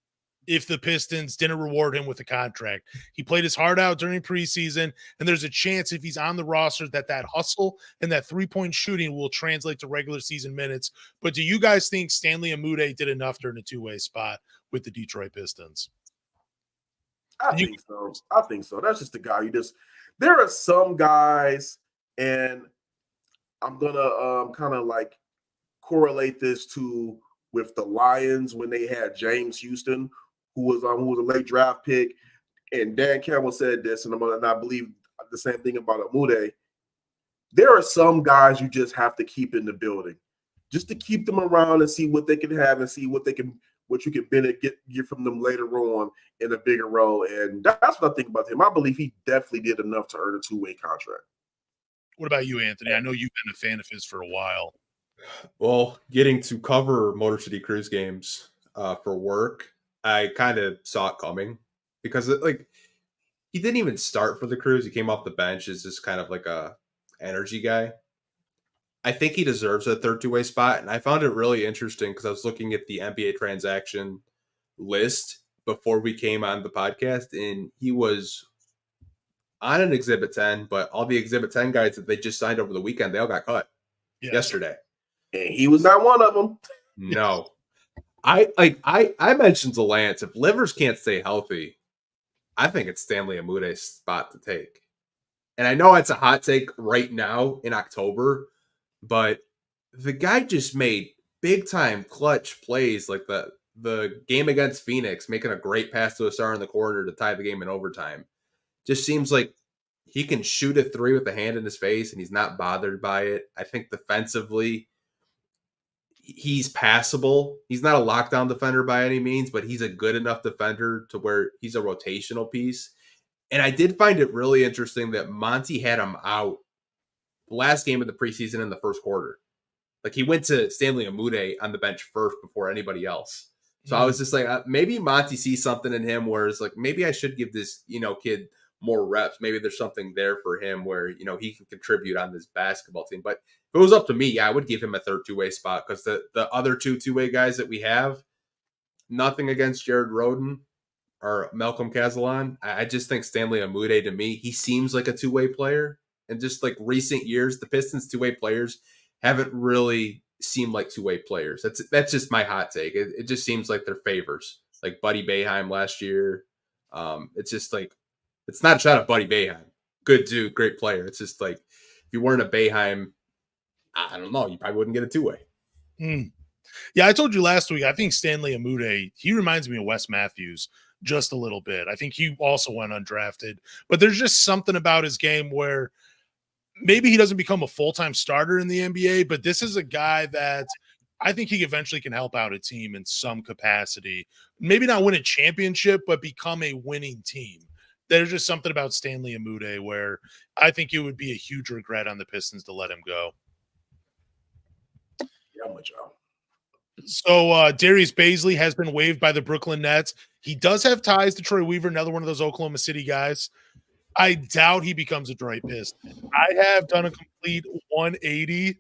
if the Pistons didn't reward him with a contract. He played his heart out during preseason, and there's a chance if he's on the roster that hustle and that three-point shooting will translate to regular season minutes. But do you guys think Stanley Umude did enough during a 2-way spot with the Detroit Pistons? I think so. That's just the guy. There are some guys, and I'm gonna kind of like correlate this to with the Lions when they had James Houston, who was a late draft pick, and Dan Campbell said this, and I believe the same thing about Umude. There are some guys you just have to keep in the building, just to keep them around and see what they can have and see what you can get from them later on in a bigger role. And that's what I think about him. I believe he definitely did enough to earn a 2-way contract. What about you, Anthony? I know you've been a fan of his for a while. Well, getting to cover Motor City Cruise games for work, I kind of saw it coming because he didn't even start for the Cruise. He came off the bench as just kind of like a energy guy. I think he deserves a third 2-way spot, and I found it really interesting because I was looking at the NBA transaction list before we came on the podcast, and he was on an Exhibit 10, but all the Exhibit 10 guys that they just signed over the weekend, they all got cut yesterday. And he was not one of them. No. I mentioned to Lance, if Livers can't stay healthy, I think it's Stanley Umude's spot to take. And I know it's a hot take right now in October, but the guy just made big time clutch plays like the game against Phoenix, making a great pass to Ausar in the corner to tie the game in overtime. Just seems like he can shoot a 3 with the hand in his face and he's not bothered by it. I think defensively, he's passable. He's not a lockdown defender by any means, but he's a good enough defender to where he's a rotational piece. And I did find it really interesting that Monty had him out the last game of the preseason in the first quarter. Like he went to Stanley Umude on the bench first before anybody else. So I was just like, maybe Monty sees something in him where it's like, maybe I should give this, kid more reps. Maybe there's something there for him where, he can contribute on this basketball team. But if it was up to me, I would give him a third 2-way spot because the other 2-way guys that we have, nothing against Jared Rhoden or Malcolm Castellan. I just think Stanley Umude, to me, he seems like a 2-way player. And just like recent years, the Pistons 2-way players haven't really seemed like 2-way players. That's just my hot take. It just seems like they're favors. Like Buddy Boeheim last year. It's just like, it's not a shot at Buddy Boeheim. Good dude, great player. It's just like, if you weren't a Boeheim, I don't know, you probably wouldn't get a 2-way. Yeah, I told you last week, I think Stanley Umude, he reminds me of Wes Matthews just a little bit. I think he also went undrafted. But there's just something about his game where maybe he doesn't become a full-time starter in the NBA, but this is a guy that I think he eventually can help out a team in some capacity. Maybe not win a championship, but become a winning team. There's just something about Stanley Umude where I think it would be a huge regret on the Pistons to let him go. Yeah, I'm with y'all. So Darius Bazley has been waived by the Brooklyn Nets. He does have ties to Troy Weaver, another one of those Oklahoma City guys. I doubt he becomes a Detroit Piston. I have done a complete 180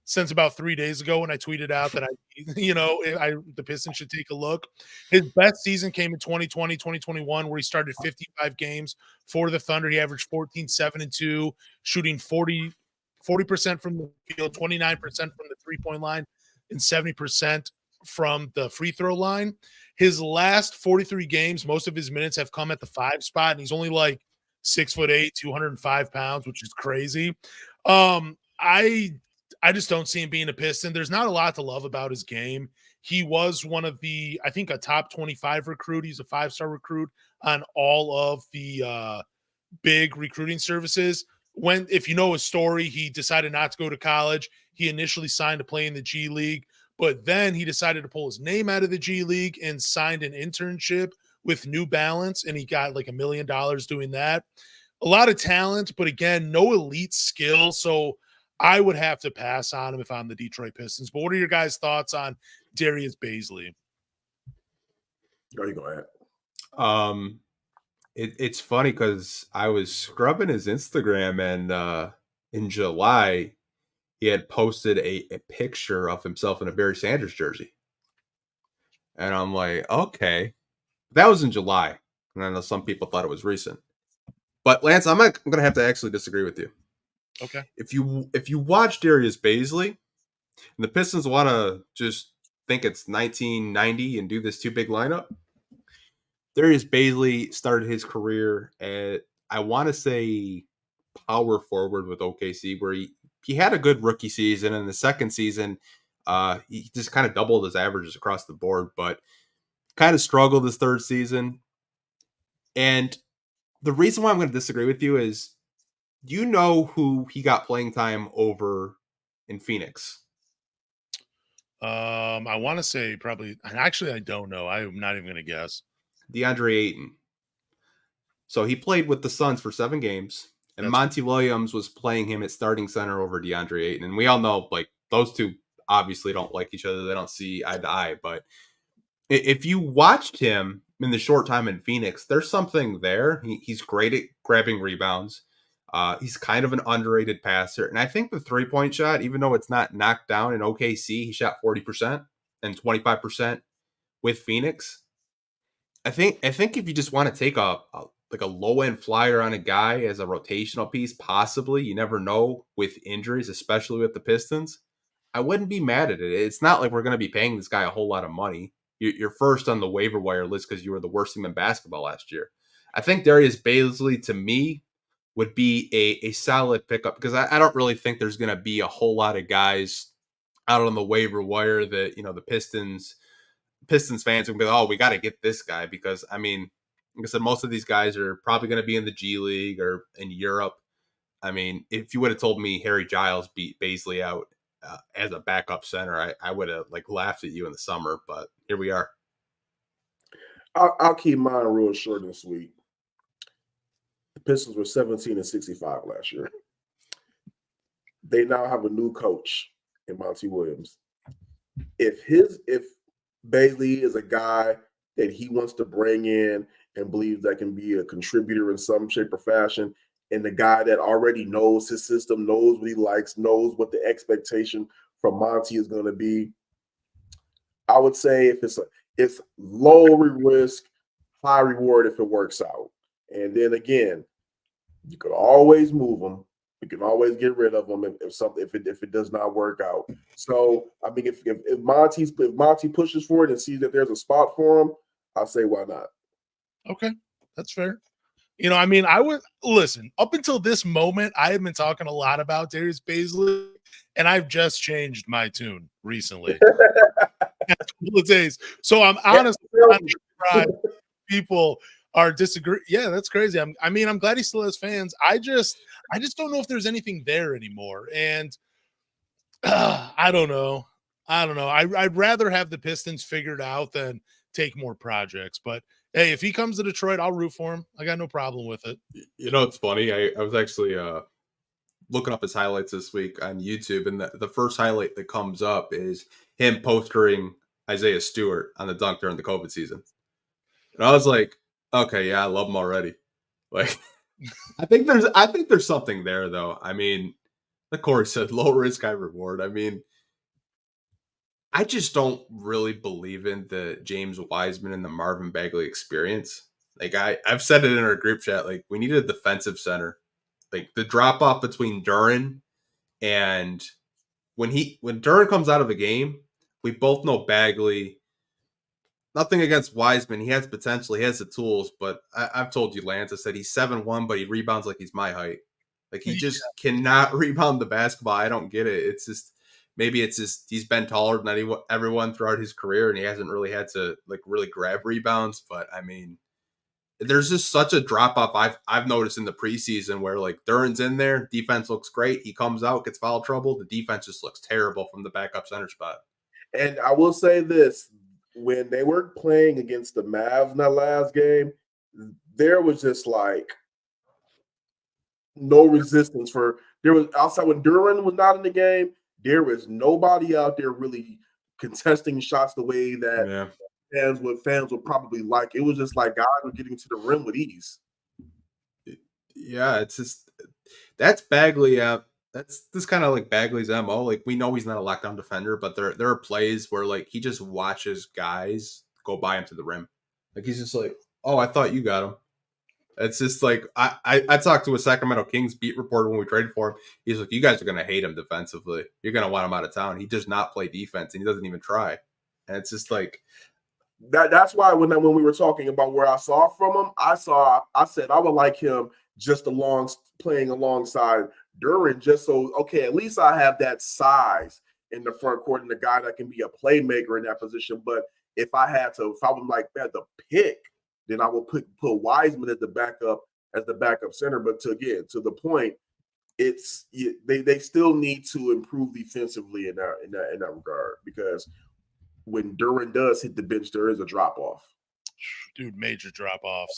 since about 3 days ago when I tweeted out that the Pistons should take a look. His best season came in 2020, 2021, where he started 55 games for the Thunder. He averaged 14, 7, and 2, shooting 40% from the field, 29% from the three-point line, and 70% from the free throw line. His last 43 games, most of his minutes have come at the 5 spot, and he's only like 6'8", 205 pounds, which is crazy. I just don't see him being a Piston. There's not a lot to love about his game. He was one of the, I think, a top 25 recruit. He's a 5-star recruit on all of the big recruiting services. If you know his story, he decided not to go to college. He initially signed to play in the G League, but then he decided to pull his name out of the G League and signed an internship with New Balance, and he got like $1 million doing that. A lot of talent, but again, no elite skill. So I would have to pass on him if I'm the Detroit Pistons. But what are your guys' thoughts on Darius Bazley? Go ahead. It's funny because I was scrubbing his Instagram, and in July he had posted a picture of himself in a Barry Sanders jersey, and I'm like, okay, that was in July, and I know some people thought it was recent, but Lance, I'm gonna have to actually disagree with you. Okay. If you watch Darius Bazley, and the Pistons want to just think it's 1990 and do this 2 big lineup, Darius Bazley started his career at, I want to say, power forward with OKC, where he had a good rookie season, and the second season, he just kind of doubled his averages across the board, but kind of struggled his third season. And the reason why I'm going to disagree with you is, you know who he got playing time over in Phoenix? I want to say probably. Actually, I don't know. I'm not even going to guess. DeAndre Ayton. So he played with the Suns for 7 games, and Monty Williams was playing him at starting center over DeAndre Ayton. And we all know, like, those two obviously don't like each other. They don't see eye to eye. But if you watched him in the short time in Phoenix, there's something there. He's great at grabbing rebounds. He's kind of an underrated passer. And I think the 3-point shot, even though it's not knocked down in OKC, he shot 40% and 25% with Phoenix. I think if you just want to take a low-end flyer on a guy as a rotational piece, possibly, you never know with injuries, especially with the Pistons, I wouldn't be mad at it. It's not like we're going to be paying this guy a whole lot of money. You're first on the waiver wire list because you were the worst team in basketball last year. I think Darius Bazley, to me, would be a solid pickup, because I don't really think there's going to be a whole lot of guys out on the waiver wire that, the Pistons fans are going to be like, oh, we got to get this guy, because, I mean, like I said, most of these guys are probably going to be in the G League or in Europe. I mean, if you would have told me Harry Giles beat Bazley out as a backup center, I would have laughed at you in the summer, but here we are. I'll keep mine real short and sweet. The Pistons were 17-65 last year. They now have a new coach in Monty Williams. If Bazley is a guy that he wants to bring in and believes that can be a contributor in some shape or fashion, and the guy that already knows his system, knows what he likes, knows what the expectation from Monty is going to be, I would say it's low risk, high reward if it works out. And then again, you could always move them. You can always get rid of them if it does not work out. So I mean, if Monty pushes for it and sees that there's a spot for him, I'll say why not. Okay, that's fair. I mean, I would listen. Up until this moment, I have been talking a lot about Darius Bazley, and I've just changed my tune recently. Days. So I'm honestly not surprised people are disagree. Yeah, that's crazy. I'm glad he still has fans. I just don't know if there's anything there anymore. And I don't know. I don't know. I'd rather have the Pistons figured out than take more projects. But hey, if he comes to Detroit, I'll root for him. I got no problem with it. You know, it's funny. I was actually looking up his highlights this week on YouTube, and the first highlight that comes up is him postering Isaiah Stewart on the dunk during the COVID season. And I was like, okay, yeah, I love him already. Like, I think there's something there, though. I mean, like Kory said, low risk, high reward. I mean, I just don't really believe in the James Wiseman and the Marvin Bagley experience. Like I've said it in our group chat, like we need a defensive center. Like the drop off between Duren and when Duren comes out of a game, we both know Bagley. Nothing against Wiseman. He has potential. He has the tools, but I've told you, Lance, I said he's 7'1", but he rebounds like he's my height. Like he just cannot rebound the basketball. I don't get it. It's just maybe it's just he's been taller than everyone throughout his career, and he hasn't really had to like really grab rebounds. But I mean, there's just such a drop off I've noticed in the preseason where like Duren's in there, defense looks great. He comes out, gets foul trouble. The defense just looks terrible from the backup center spot. And I will say this, when they were playing against the Mavs in that last game, there was just like no resistance there was outside when Duren was not in the game, there was nobody out there really contesting shots the way that fans would probably like. It was just like guys were getting to the rim with ease. Yeah, it's just that's Bagley. That's this kind of like Bagley's MO. Like we know he's not a lockdown defender, but there are plays where like he just watches guys go by him to the rim. Like he's just like, oh, I thought you got him. It's just like I talked to a Sacramento Kings beat reporter when we traded for him. He's like, you guys are gonna hate him defensively. You're gonna want him out of town. He does not play defense and he doesn't even try. And it's just like that's why when we were talking about where I saw from him, I said I would like him just playing alongside Duren, just so okay, at least I have that size in the front court and the guy that can be a playmaker in that position. But if I was like at the pick, then I would put Wiseman as the backup center. But to the point, it's they still need to improve defensively in that regard, because when Duren does hit the bench, there is a drop off. Dude, major drop off.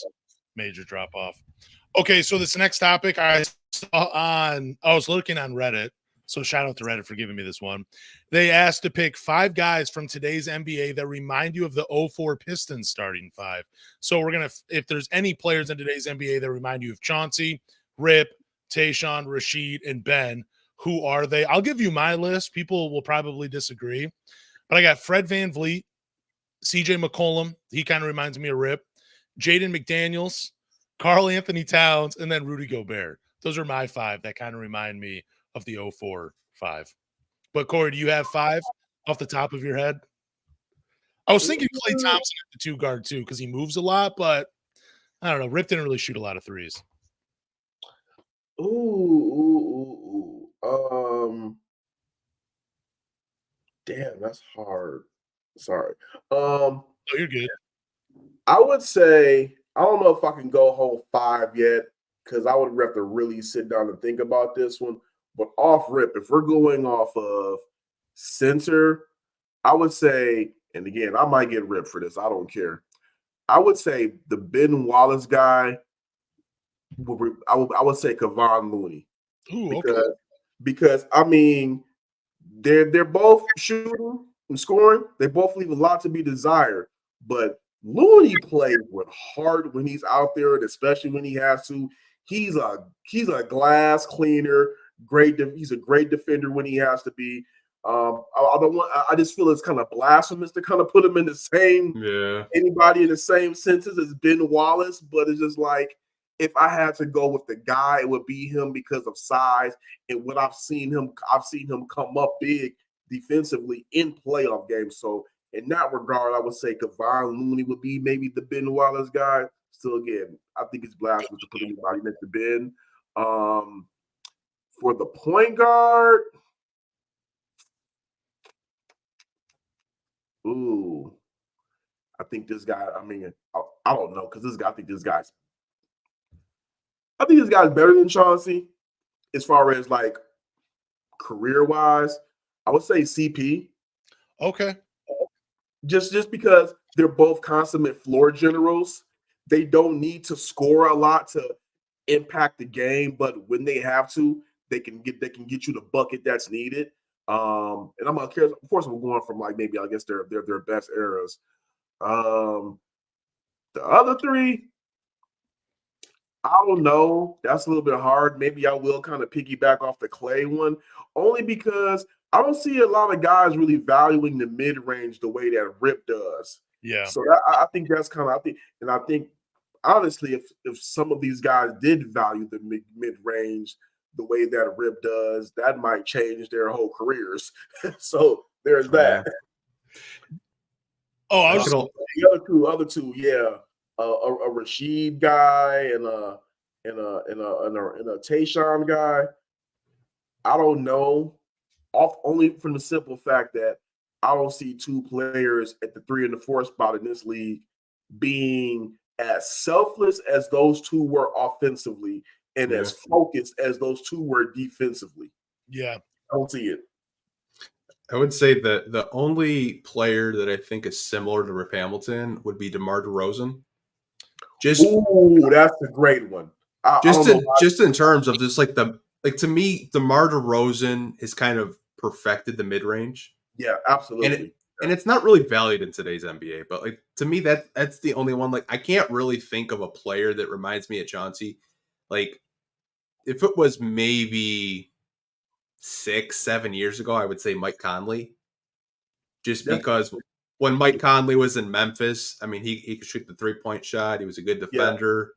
Okay, so this next topic I was looking on Reddit. So shout out to Reddit for giving me this one. They asked to pick 5 guys from today's NBA that remind you of the 04 Pistons starting 5. So we're going to, if there's any players in today's NBA that remind you of Chauncey, Rip, Tayshaun, Rasheed, and Ben, who are they? I'll give you my list. People will probably disagree. But I got Fred VanVleet, CJ McCollum. He kind of reminds me of Rip. Jaden McDaniels, Karl Anthony Towns, and then Rudy Gobert. Those are my 5 that kind of remind me of the 04 5. But Kory, do you have 5 off the top of your head? I was thinking Klay Thompson at the 2 guard too, because he moves a lot, but I don't know. Rip didn't really shoot a lot of threes. Damn, that's hard. Sorry. Oh, you're good. I would say I don't know if I can go whole 5 yet, because I would have to really sit down and think about this one. But off rip, if we're going off of center, I would say, and again, I might get ripped for this. I don't care. I would say the Ben Wallace guy. I would say Kevon Looney. Ooh, okay. Because I mean, they're both shooting and scoring. They both leave a lot to be desired. But Looney plays with heart when he's out there, and especially when he has to. He's a glass cleaner. He's a great defender when he has to be. I just feel it's kind of blasphemous to kind of put him in the same anybody in the same senses as Ben Wallace, but it's just like if I had to go with the guy, it would be him because of size and what I've seen him come up big defensively in playoff games. So in that regard, I would say Kevon Looney would be maybe the Ben Wallace guy. Still, again, I think it's blasphemous to put anybody next to Ben. For the point guard, I think this guy. I mean, I don't know, because this guy. I think this guy's better than Chauncey as far as like career wise. I would say CP. Okay. Just because they're both consummate floor generals, they don't need to score a lot to impact the game, but when they have to, they can get you the bucket that's needed. And I'm of course we're going from like maybe I guess their best eras. The other three, I don't know. That's a little bit hard. Maybe I will kind of piggyback off the Clay one, only because I don't see a lot of guys really valuing the mid range the way that Rip does. Yeah. So I think that's kind of I think honestly, if some of these guys did value the mid range the way that Rip does, that might change their whole careers. So there's that. Oh, I was the other two, yeah. A Rashid guy and a Tayshaun guy. I don't know. Only from the simple fact that I don't see two players at the 3 and the 4 spot in this league being as selfless as those two were offensively and as focused as those two were defensively. Yeah. I don't see it. I would say that the only player that I think is similar to Rip Hamilton would be DeMar DeRozan. Ooh, that's a great one. Just in terms of just to me, DeMar DeRozan has kind of perfected the mid range. Yeah, absolutely. And it's not really valued in today's NBA, but like to me, that's the only one. Like I can't really think of a player that reminds me of Chauncey. Like if it was maybe 6-7 years ago, I would say Mike Conley. Just because when Mike Conley was in Memphis, I mean, he could shoot the 3-point shot. He was a good defender.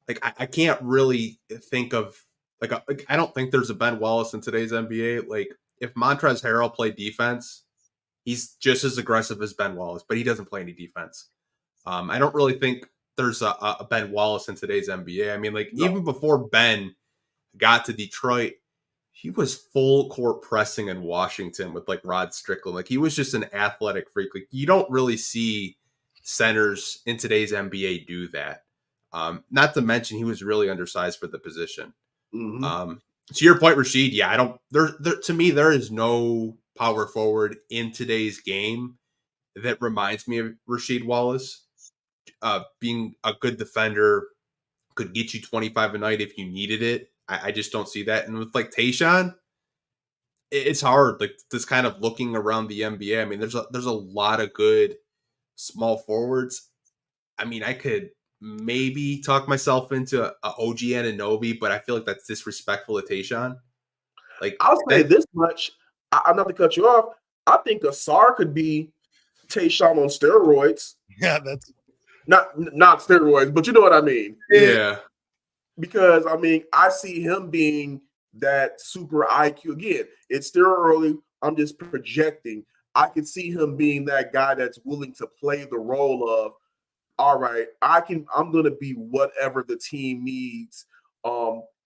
Yeah. Like I can't really think of I don't think there's a Ben Wallace in today's NBA. Like if Montrezl Harrell played defense, he's just as aggressive as Ben Wallace, but he doesn't play any defense. I don't really think there's a Ben Wallace in today's NBA. I mean, even before Ben got to Detroit, he was full court pressing in Washington with like Rod Strickland. Like he was just an athletic freak. Like you don't really see centers in today's NBA do that. Not to mention he was really undersized for the position. Mm-hmm. To your point, Rashid, I don't there to me there is no power forward in today's game that reminds me of Rasheed Wallace. Being a good defender, could get you 25 a night if you needed it. I just don't see that. And with like Tayshaun, it's hard. Like just kind of looking around the NBA. I mean, there's a lot of good small forwards. I mean, I could maybe talk myself into a OG Anunoby, but I feel like that's disrespectful to Tayshaun. Like I'll say this much. I'm not to cut you off. I think Ausar could be Tayshaun on steroids. Yeah, that's not steroids, but you know what I mean. Yeah. Because I mean, I see him being that super IQ. Again, it's still early. I'm just projecting. I could see him being that guy that's willing to play the role of, all right, I'm going to be whatever the team needs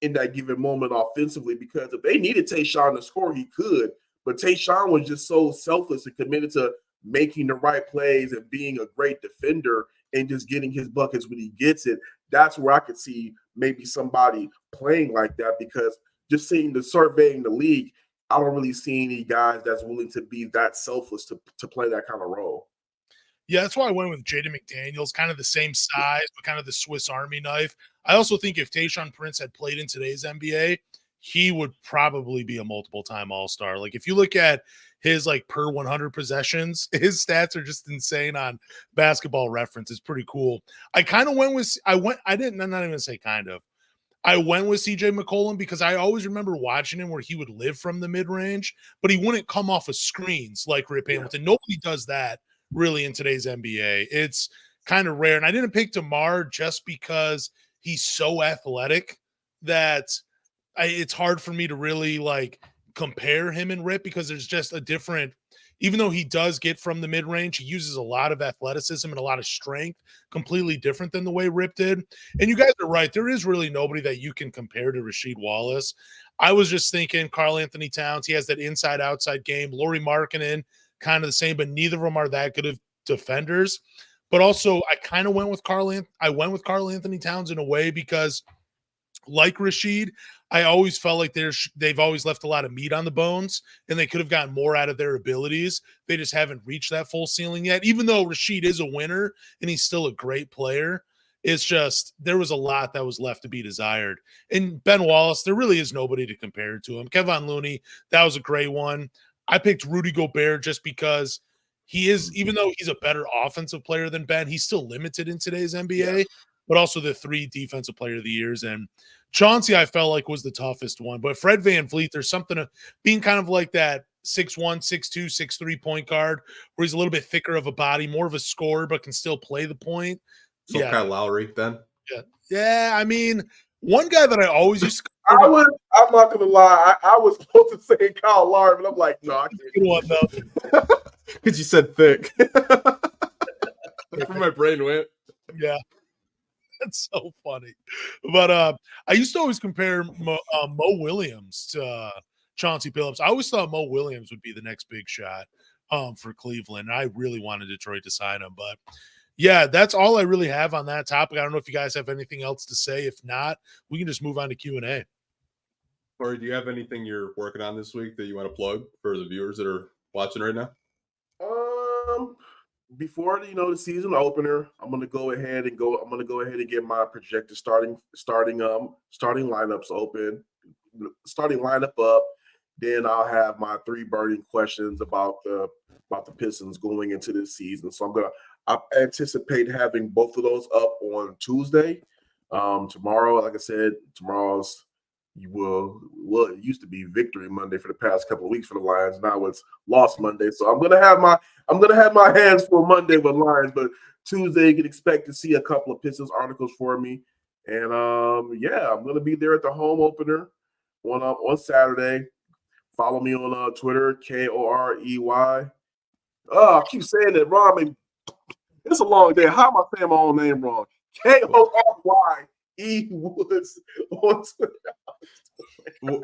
in that given moment offensively, because if they needed Tayshaun to score, he could. But Tayshaun was just so selfless and committed to making the right plays and being a great defender and just getting his buckets when he gets it. That's where I could see maybe somebody playing like that, because just surveying the league, I don't really see any guys that's willing to be that selfless to play that kind of role. Yeah, that's why I went with Jaden McDaniels, kind of the same size, but kind of the Swiss Army knife. I also think if Tayshaun Prince had played in today's NBA, he would probably be a multiple-time All-Star. Like if you look at his like per 100 possessions, his stats are just insane on Basketball Reference. It's pretty cool. I kind of went with – I'm not even going to say kind of. I went with CJ McCollum because I always remember watching him where he would live from the mid-range, but he wouldn't come off of screens like Rip Hamilton. Nobody does that really in today's NBA. It's kind of rare. And I didn't pick DeMar just because he's so athletic that it's hard for me to really like compare him and Rip, because there's just a different, even though he does get from the mid-range, he uses a lot of athleticism and a lot of strength, completely different than the way Rip did. And you guys are right. There is really nobody that you can compare to Rasheed Wallace. I was just thinking Karl Anthony Towns. He has that inside-outside game. Lauri Markkanen, kind of the same, but neither of them are that good of defenders. But also, I kind of went with Karl Anthony Towns in a way because like Rashid, I always felt like they've always left a lot of meat on the bones, and they could have gotten more out of their abilities. They just haven't reached that full ceiling yet. Even though Rashid is a winner and he's still a great player, it's just there was a lot that was left to be desired. And Ben Wallace, there really is nobody to compare to him. Kevon Looney, that was a great one. I picked Rudy Gobert just because he is, even though he's a better offensive player than Ben, he's still limited in today's NBA, but also the 3 defensive player of the years. And Chauncey, I felt like was the toughest one, but Fred VanVleet, there's something of being kind of like that 6'1", 6'2", 6'3" point guard where he's a little bit thicker of a body, more of a scorer, but can still play the point. So Kyle Lowry then? Yeah. I mean, one guy that I always used to I'm not gonna lie, I was supposed to say Kyle Lowry, but I'm like, no, I can't. Good one though. Because you said thick. That's where my brain went. Yeah. That's so funny. But I used to always compare Mo Williams to Chauncey Billups. I always thought Mo Williams would be the next big shot for Cleveland. I really wanted Detroit to sign him. But, yeah, that's all I really have on that topic. I don't know if you guys have anything else to say. If not, we can just move on to Q&A. Kory, do you have anything you're working on this week that you want to plug for the viewers that are watching right now? Before the season opener, I'm gonna go ahead and get my projected starting lineups open, starting lineup up. Then I'll have my 3 burning questions about the Pistons going into this season. So I anticipate having both of those up on Tuesday. Tomorrow, like I said, it used to be Victory Monday for the past couple of weeks for the Lions. Now it's Loss Monday. So I'm gonna have my hands full Monday with Lions, but Tuesday you can expect to see a couple of Pistons articles for me. And I'm gonna be there at the home opener on Saturday. Follow me on Twitter, Korey. Oh, I keep saying that wrong. I mean, it's a long day. How am I saying my own name wrong? Korey Woods on Twitter.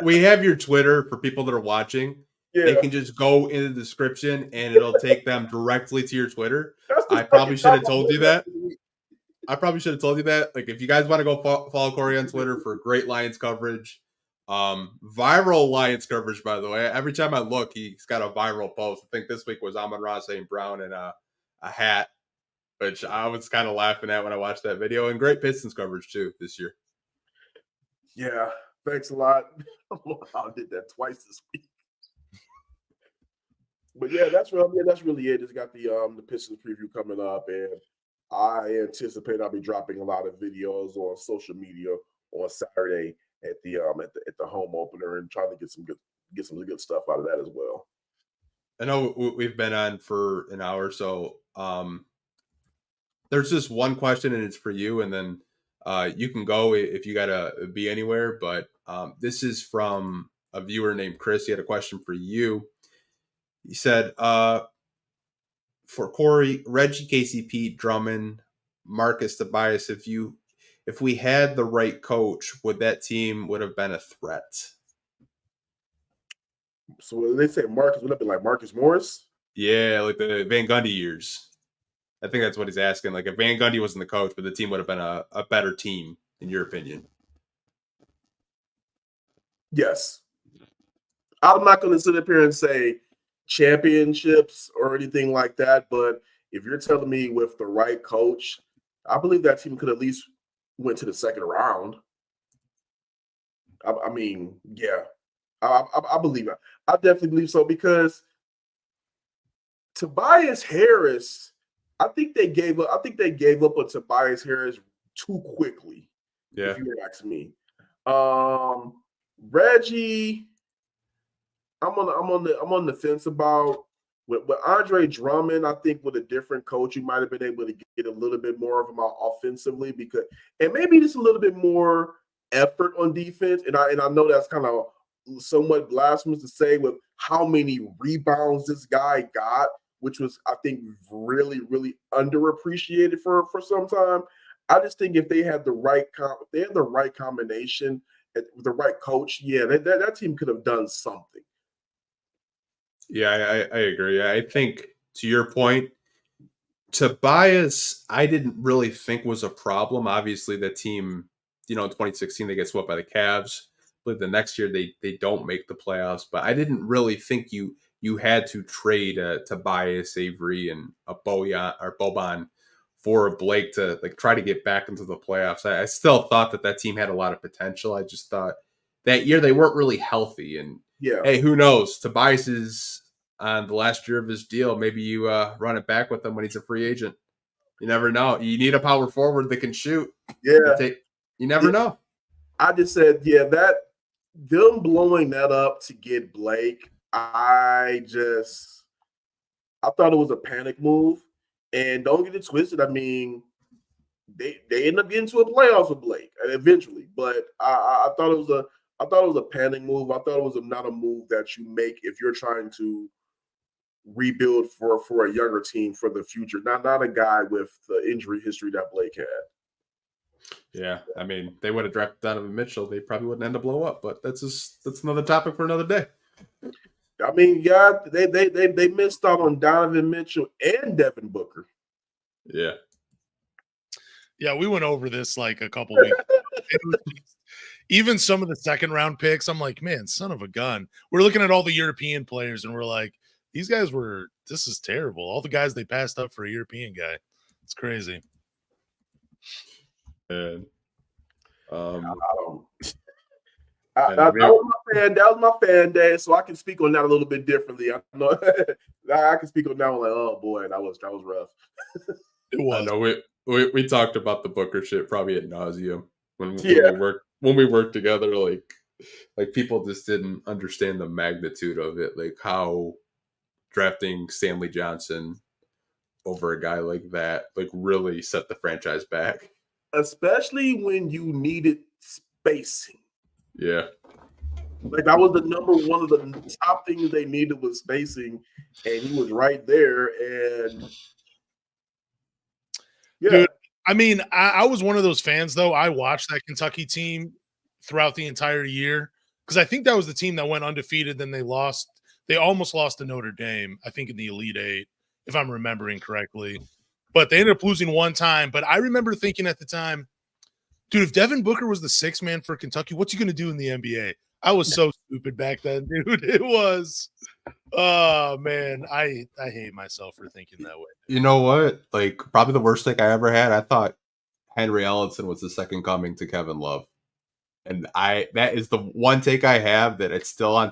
We have your Twitter for people that are watching. Yeah. They can just go in the description and it'll take them directly to your Twiir. I probably should have told you that. Like, if you guys want to go follow Kory on Twitter for great Lions coverage, viral Lions coverage, by the way. Every time I look, he's got a viral post. I think this week was Amon-Ra St. Brown and a hat, which I was kind of laughing at when I watched that video. And great Pistons coverage, too, this year. Yeah, thanks a lot. I did that twice this week. But yeah, that's really it. Just got the Pistons preview coming up, and I anticipate I'll be dropping a lot of videos on social media on Saturday at the home opener and trying to get some good stuff out of that as well. I know we've been on for an hour, so there's just one question, and it's for you, and then you can go if you gotta be anywhere. But this is from a viewer named Chris. He had a question for you. He said, for Kory, Reggie, KCP, Drummond, Marcus Tobias, if we had the right coach, would that team would have been a threat? So when they say Marcus, would it be like Marcus Morris? Yeah, like the Van Gundy years. I think that's what he's asking. Like, if Van Gundy wasn't the coach, but the team would have been a better team, in your opinion. Yes. I'm not going to sit up here and say championships or anything like that, but if you're telling me with the right coach, I believe that team could at least went to the second round. I mean, yeah, I believe it. I definitely believe so, because Tobias Harris, I think they gave up on Tobias Harris too quickly. Yeah, if you ask me. Reggie, I'm on the fence about. With Andre Drummond, I think with a different coach, you might have been able to get a little bit more of him out offensively, and maybe just a little bit more effort on defense. And I know that's kind of somewhat blasphemous to say with how many rebounds this guy got, which was, I think, really, really underappreciated for some time. I just think if they had the right combination, the right coach, yeah, that team could have done something. Yeah, I agree. I think, to your point, Tobias, I didn't really think was a problem. Obviously, the team in 2016 they get swept by the Cavs. But the next year they don't make the playoffs. But I didn't really think you had to trade Tobias, Avery, and a Boban for a Blake to like try to get back into the playoffs. I still thought that team had a lot of potential. I just thought that year they weren't really healthy. And hey, who knows? Tobias is on the last year of his deal. Maybe you run it back with him when he's a free agent. You never know. You need a power forward that can shoot. Yeah. You never know. I just said, that them blowing that up to get Blake, I thought it was a panic move. And don't get it twisted. I mean, they end up getting to a playoffs with Blake eventually. But I thought it was a panic move. I thought it was not a move that you make if you're trying to rebuild for a younger team for the future. Not a guy with the injury history that Blake had. Yeah, I mean, they would have drafted Donovan Mitchell. They probably wouldn't end up blow up, but that's another topic for another day. I mean, yeah, they missed out on Donovan Mitchell and Devin Booker. Yeah. Yeah, we went over this like a couple weeks ago. Even some of the second round picks, I'm like, man, son of a gun. We're looking at all the European players and we're like, this is terrible. All the guys they passed up for a European guy. It's crazy. And that was my fan day, so I can speak on that a little bit differently. I know I can speak on that one like, oh boy, that was rough. It was. I know we talked about the Booker shit probably ad nauseum when we worked together. Like people just didn't understand the magnitude of it, like how drafting Stanley Johnson over a guy like that like really set the franchise back. Especially when you needed spacing. Yeah. Like that was the number one of the top things they needed was spacing, and he was right there. And yeah, dude, I mean, I was one of those fans though. I watched that Kentucky team throughout the entire year because I think that was the team that went undefeated. Then they lost. They almost lost to Notre Dame, I think, in the Elite Eight, if I'm remembering correctly. But they ended up losing one time. But I remember thinking at the time, dude, if Devin Booker was the sixth man for Kentucky, what's he going to do in the NBA? I was so stupid back then, dude. It was, oh, man. I hate myself for thinking that way. You know what? Like, probably the worst take I ever had, I thought Henry Ellenson was the second coming to Kevin Love. And that is the one take I have that it's still on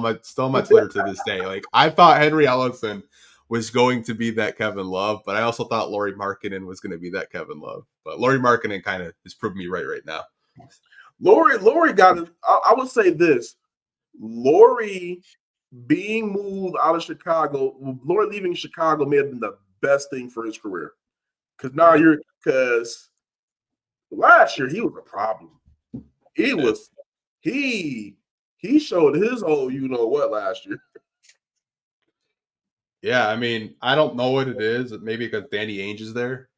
my Twitter to this day. Like, I thought Henry Ellenson was going to be that Kevin Love, but I also thought Lauri Markkanen was going to be that Kevin Love. But Lauri Markkanen kind of has proved me right now. Lauri got it. I would say this: Lauri being moved out of Chicago, Lauri leaving Chicago may have been the best thing for his career. Because last year he was a problem. He showed his whole you-know-what last year. Yeah, I mean, I don't know what it is. Maybe because Danny Ainge is there.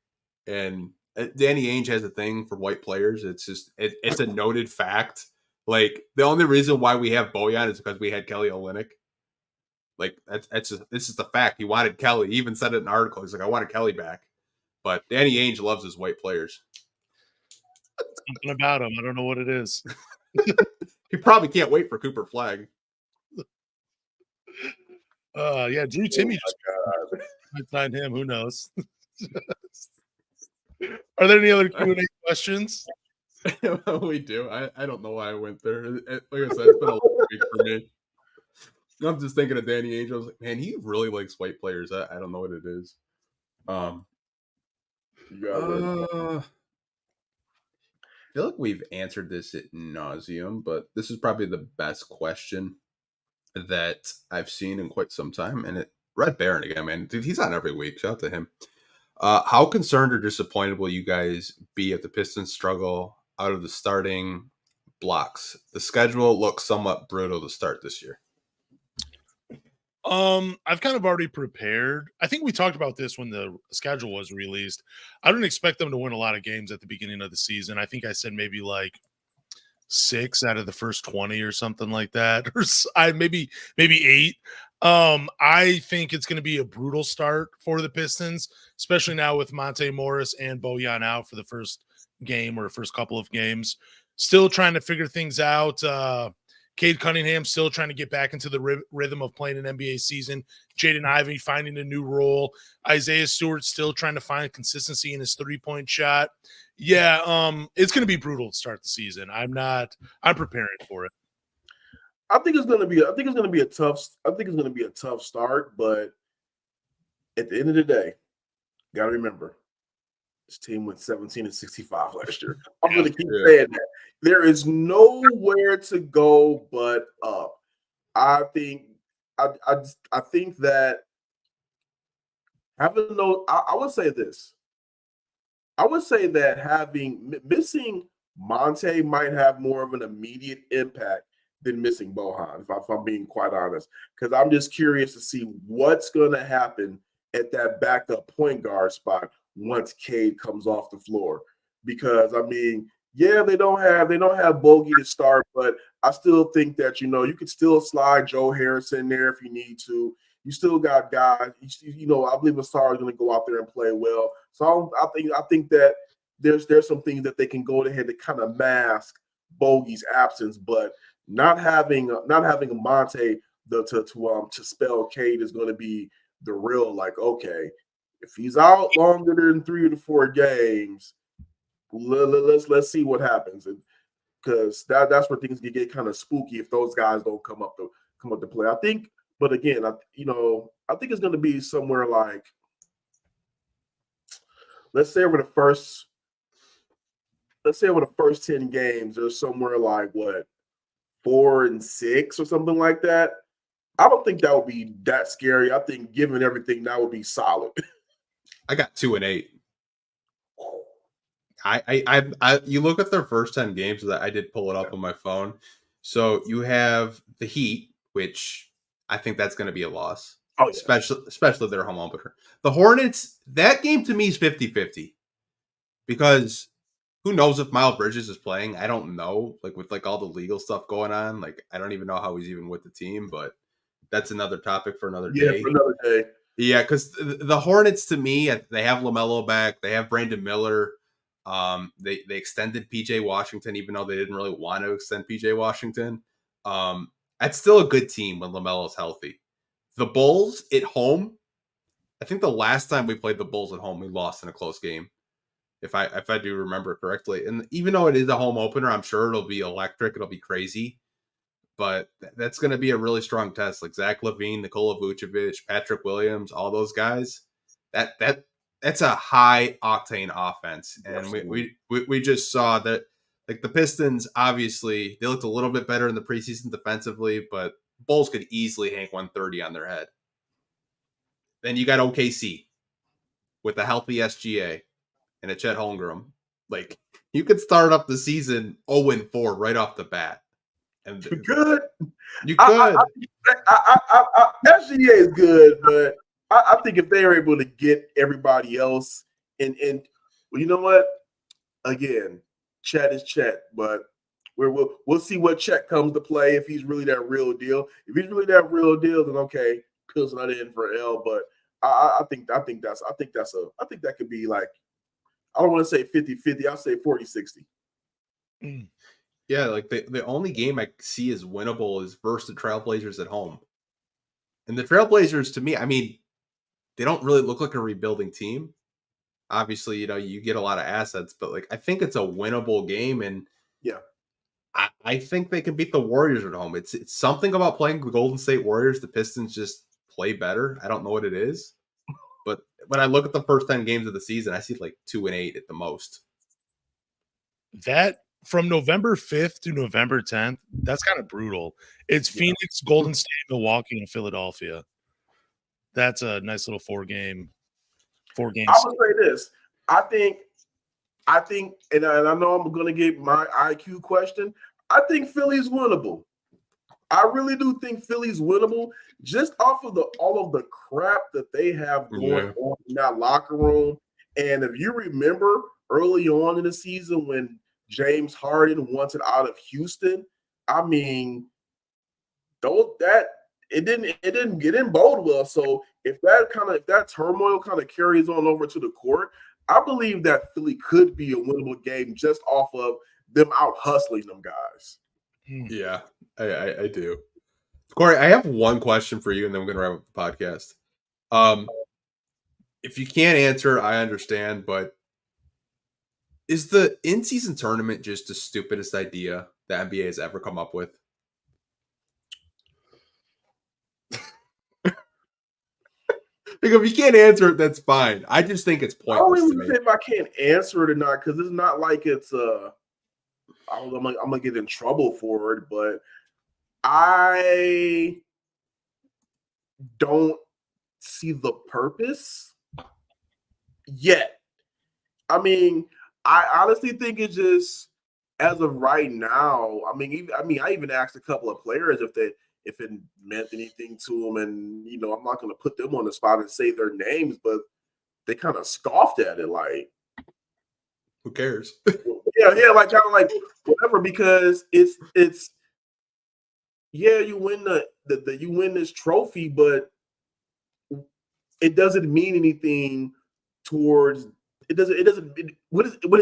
And Danny Ainge has a thing for white players. It's just, it's a noted fact. Like, the only reason why we have Bojan is because we had Kelly Olynyk. Like, this is the fact. He wanted Kelly. He even said it in an article. He's like, I wanted Kelly back. But Danny Ainge loves his white players. Something about him. I don't know what it is. He probably can't wait for Cooper Flag. Yeah, Drew Timmy just might sign him. Who knows? Are there any other Q&A questions? We do. I don't know why I went there. Like I said, it's been a long week for me. I'm just thinking of Danny Ainge. I was like, man, he really likes white players. I don't know what it is. I feel like we've answered this ad nauseum, but this is probably the best question that I've seen in quite some time. And Red Baron again, man. Dude, he's on every week. Shout out to him. How concerned or disappointed will you guys be if the Pistons struggle out of the starting blocks? The schedule looks somewhat brutal to start this year. I've kind of already prepared. I think we talked about this when the schedule was released. I don't expect them to win a lot of games at the beginning of the season. I think I said maybe like 6 out of the first 20 or something like that, or maybe 8. I think it's going to be a brutal start for the Pistons, especially now with Monte Morris and Bojan out for the first game or first couple of games. Still trying to figure things out. Cade Cunningham still trying to get back into the rhythm of playing an NBA season. Jaden Ivey finding a new role. Isaiah Stewart still trying to find consistency in his three-point shot. Yeah, it's going to be brutal to start the season. I'm preparing for it. I think it's going to be a tough start, but at the end of the day, got to remember, this team went 17-65 last year. I'm going to keep saying that. There is nowhere to go but up. I think that having no, I would say this. I would say that missing Monte might have more of an immediate impact than missing Bojan, if I'm being quite honest, because I'm just curious to see what's going to happen at that backup point guard spot once Cade comes off the floor. Because I mean, yeah, they don't have Bogey to start, but I still think that you could still slide Joe Harris in there if you need to. You still got guys. I believe Ausar is going to go out there and play well. So I think that there's some things that they can go ahead to kind of mask Bogey's absence, but not having a Monte to spell Cade is going to be the real, like, okay, if he's out longer than 3 to 4 games, let's see what happens, because that's where things can get kind of spooky if those guys don't come up to play. I think, but again, I think it's going to be somewhere like, let's say over the first 10 games, there's somewhere like what, 4-6 or something like that. I don't think that would be that scary. I think given everything, that would be solid. I got 2-8. You look at their first 10 games that I did pull it up on my phone. So you have the Heat, which I think that's going to be a loss. Oh, yeah. Especially their home opener. The Hornets, that game to me is 50-50 because who knows if Miles Bridges is playing? I don't know. Like with all the legal stuff going on, like I don't even know how he's even with the team, but that's another topic for another day. Yeah, for another day. Yeah, because the Hornets, to me, they have LaMelo back. They have Brandon Miller. They extended PJ Washington, even though they didn't really want to extend PJ Washington. That's still a good team when LaMelo's healthy. The Bulls at home, I think the last time we played the Bulls at home, we lost in a close game, if I do remember correctly. And even though it is a home opener, I'm sure it'll be electric. It'll be crazy. But that's going to be a really strong test. Like Zach LaVine, Nikola Vucevic, Patrick Williams, all those guys. That's a high octane offense, and we just saw that. Like the Pistons, obviously they looked a little bit better in the preseason defensively, but Bulls could easily hang 130 on their head. Then you got OKC with a healthy SGA and a Chet Holmgren. Like you could start up the season 0-4 right off the bat. And you could. SGA is good, but I think if they are able to get everybody else, and well, you know what? Again, Chet is Chet, but we'll see what Chet comes to play if he's really that real deal. If he's really that real deal, then okay, Pill's not in for L. But I think that could be like, I don't want to say 50-50. I'll say 40-60. Yeah, like the only game I see is winnable is versus the Trailblazers at home. And the Trailblazers, to me, I mean, they don't really look like a rebuilding team. Obviously, you get a lot of assets, but like I think it's a winnable game, and yeah, I think they can beat the Warriors at home. It's something about playing the Golden State Warriors. The Pistons just play better. I don't know what it is, but when I look at the first 10 games of the season, I see like 2-8 at the most. That from November 5th to November 10th, that's kind of brutal. It's Phoenix, Golden State, Milwaukee, and Philadelphia. That's a nice little 4 games. I would say this. I think, and I know I'm going to get my IQ question. I think Philly's winnable. I really do think Philly's winnable, just off of all of the crap that they have going on in that locker room. And if you remember early on in the season when James Harden wanted out of Houston, I mean, it didn't bode well. So if that turmoil kind of carries on over to the court, I believe that Philly could be a winnable game just off of them out hustling them guys. Yeah, I do. Kory, I have one question for you, and then we're gonna wrap up the podcast. If you can't answer, I understand, but is the in-season tournament just the stupidest idea the NBA has ever come up with? Like, if you can't answer it, that's fine. I just think it's I don't pointless to even me. say if I can't answer it or not, because it's not like it's I'm gonna get in trouble for it, but I don't see the purpose yet. I mean, I honestly think it's just as of right now. I even asked a couple of players if it meant anything to them, and I'm not going to put them on the spot and say their names, but they kind of scoffed at it, like, Who cares? yeah, like kind of like whatever, because it's you win you win this trophy, but it doesn't mean anything towards what does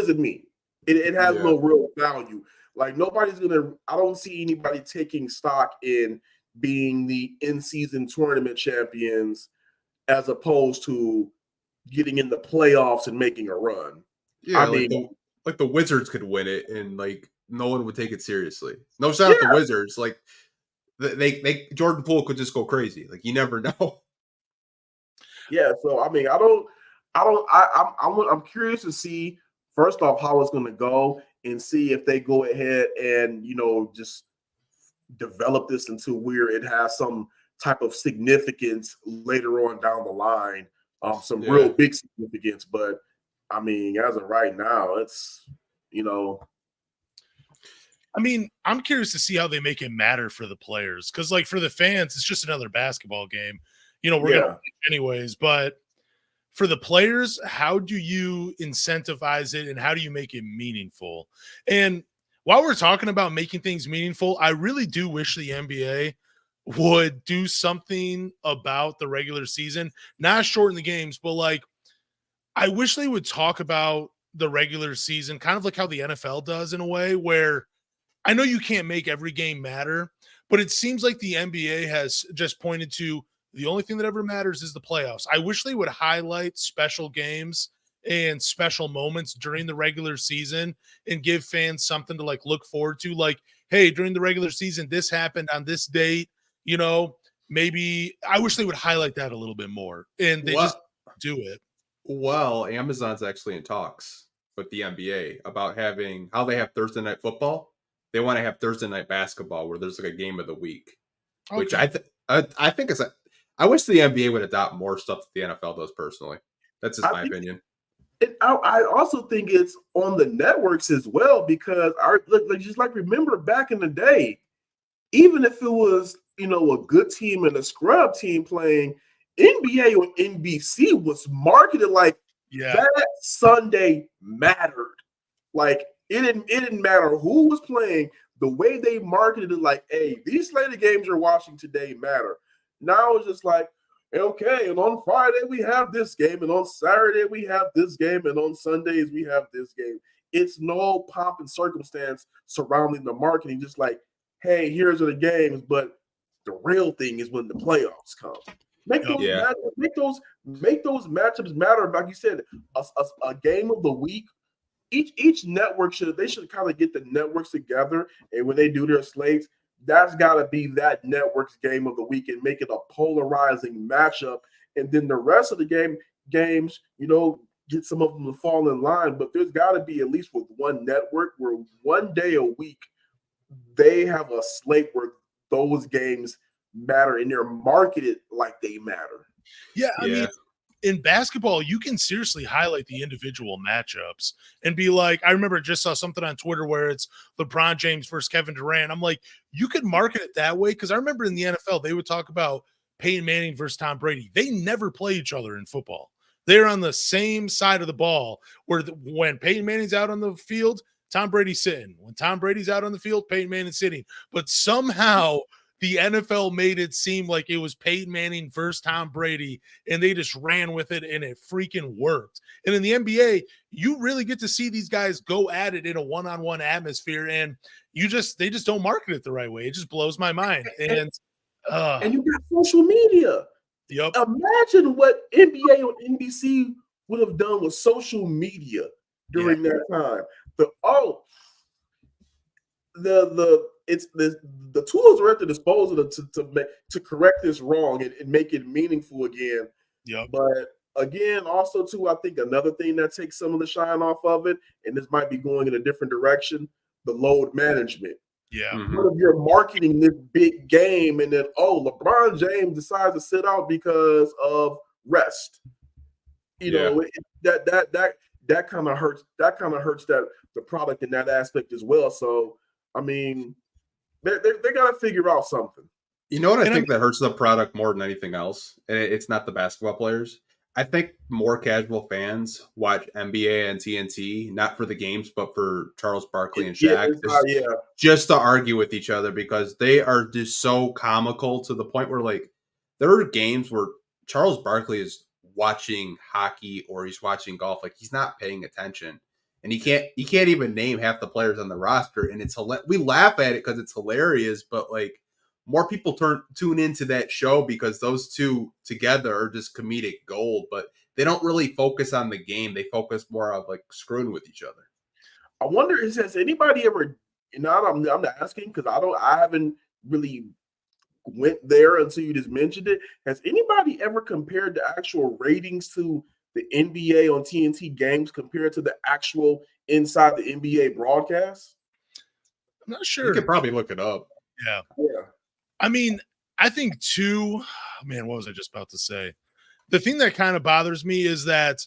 it mean? It has no real value. Like I don't see anybody taking stock in being the in-season tournament champions as opposed to getting in the playoffs and making a run. Yeah, I mean, like the Wizards could win it, and like no one would take it seriously. No shout out the Wizards. Like they Jordan Poole could just go crazy. Like you never know. Yeah, so I mean, I'm curious to see first off how it's going to go and see if they go ahead and just develop this into where it has some type of significance later on down the line, some real big significance. But I mean, as of right now, it's I mean, I'm curious to see how they make it matter for the players, because like for the fans, it's just another basketball game. We're gonna play anyways, but for the players, how do you incentivize it and how do you make it meaningful? And while we're talking about making things meaningful, I really do wish the NBA would do something about the regular season, not shorten the games, but like I wish they would talk about the regular season kind of like how the NFL does, in a way where I know you can't make every game matter, but it seems like the NBA has just pointed to the only thing that ever matters is the playoffs. I wish they would highlight special games and special moments during the regular season and give fans something to like look forward to. Like, hey, during the regular season, this happened on this date. Maybe I wish they would highlight that a little bit more, and they just do it. Well, Amazon's actually in talks with the NBA about how they have Thursday night football. They want to have Thursday night basketball where there's like a game of the week, which I think is I wish the NBA would adopt more stuff that the NFL does personally. That's just my opinion. I also think it's on the networks as well, because remember back in the day, even if it was a good team and a scrub team playing, NBA or NBC was marketed like that Sunday mattered. Like it didn't matter who was playing. The way they marketed it, like, hey, these slated games you're watching today matter. Now it's just like, okay, and on Friday we have this game, and on Saturday we have this game, and on Sundays we have this game. It's no pomp and circumstance surrounding the marketing. Just like, hey, here's the games, but the real thing is when the playoffs come. Make those matchups matter. Like you said, a game of the week. Each network should kind of get the networks together, and when they do their slates, that's got to be that network's game of the week and make it a polarizing matchup. And then the rest of the games, get some of them to fall in line. But there's got to be at least with one network where one day a week they have a slate where those games matter and they're marketed like they matter. Yeah, I mean, in basketball, you can seriously highlight the individual matchups and be like, I remember I just saw something on Twitter where it's LeBron James versus Kevin Durant. I'm like, you could market it that way, because I remember in the NFL, they would talk about Peyton Manning versus Tom Brady. They never play each other in football. They're on the same side of the ball, where when Peyton Manning's out on the field, Tom Brady's sitting. When Tom Brady's out on the field, Peyton Manning's sitting. But somehow the NFL made it seem like it was Peyton Manning versus Tom Brady, and they just ran with it, and it freaking worked. And in the NBA, you really get to see these guys go at it in a one-on-one atmosphere, and they just don't market it the right way. It just blows my mind. And you got social media. Yep. Imagine what NBA or NBC would have done with social media during that time. The tools are at the disposal to correct this wrong and make it meaningful again. Yep. But again, also too, I think another thing that takes some of the shine off of it, and this might be going in a different direction, the load management. Yeah. Mm-hmm. What if you're marketing this big game and then LeBron James decides to sit out because of rest? You know, that kind of hurts. That kind of hurts the product in that aspect as well. So, I mean, they got to figure out something. You know what I think that hurts the product more than anything else? And it's not the basketball players. I think more casual fans watch NBA and TNT, not for the games, but for Charles Barkley and Shaq, just to argue with each other, because they are just so comical to the point where, like, there are games where Charles Barkley is watching hockey or he's watching golf, like he's not paying attention, and he can't even name half the players on the roster, and we laugh at it because it's hilarious, but like more people tune into that show because those two together are just comedic gold, but they don't really focus on the game. They focus more on like screwing with each other. I wonder, has anybody ever, I'm not asking because I haven't really went there until you just mentioned it. Has anybody ever compared the actual ratings to the NBA on TNT games compared to the actual inside the NBA broadcast? I'm not sure. You could probably look it up. Yeah. Yeah. I mean, I think too, man, what was I just about to say? The thing that kind of bothers me is that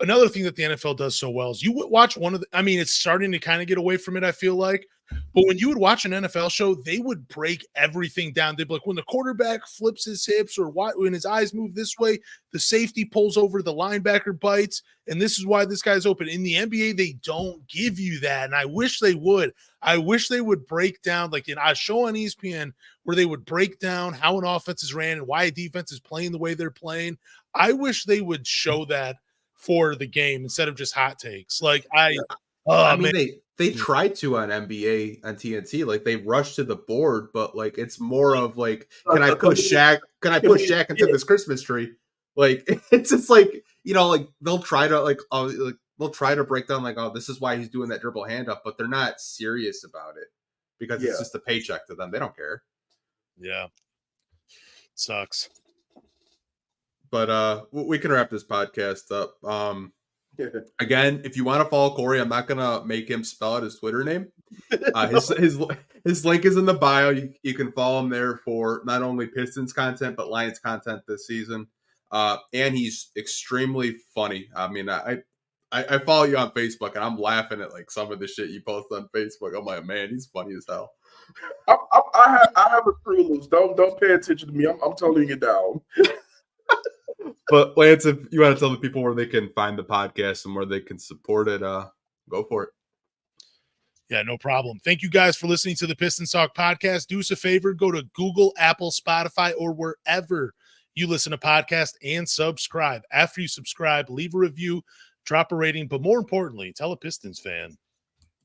another thing that the NFL does so well is you would watch it's starting to kind of get away from it, I feel like. But when you would watch an NFL show, they would break everything down. They'd be like, when the quarterback flips his hips or when his eyes move this way, the safety pulls over, the linebacker bites, and this is why this guy's open. In the NBA, they don't give you that, and I wish they would. I wish they would break down, like in a show on ESPN, where they would break down how an offense is ran and why a defense is playing the way they're playing. I wish they would show that for the game instead of just hot takes. Like they tried to on NBA on TNT, like they rushed to the board, but like it's more of like, can I push Shaq into this Christmas tree? Like it's just like, like they'll try to break down like, oh, this is why he's doing that dribble handoff, but they're not serious about it because it's just a paycheck to them. They don't care. Yeah. It sucks. But we can wrap this podcast up. Again, if you want to follow Kory, I'm not gonna make him spell out his Twitter name. His link is in the bio. You can follow him there for not only Pistons content but Lions content this season. And he's extremely funny. I mean, I follow you on Facebook and I'm laughing at like some of the shit you post on Facebook. I'm like, man, he's funny as hell. I have a screw loose. Don't pay attention to me. I'm toning it down. But Lance, if you want to tell the people where they can find the podcast and where they can support it, go for it. Yeah, no problem. Thank you guys for listening to the Pistons Talk podcast. Do us a favor, go to Google, Apple, Spotify, or wherever you listen to podcasts and subscribe. After you subscribe, leave a review, drop a rating, but more importantly, tell a Pistons fan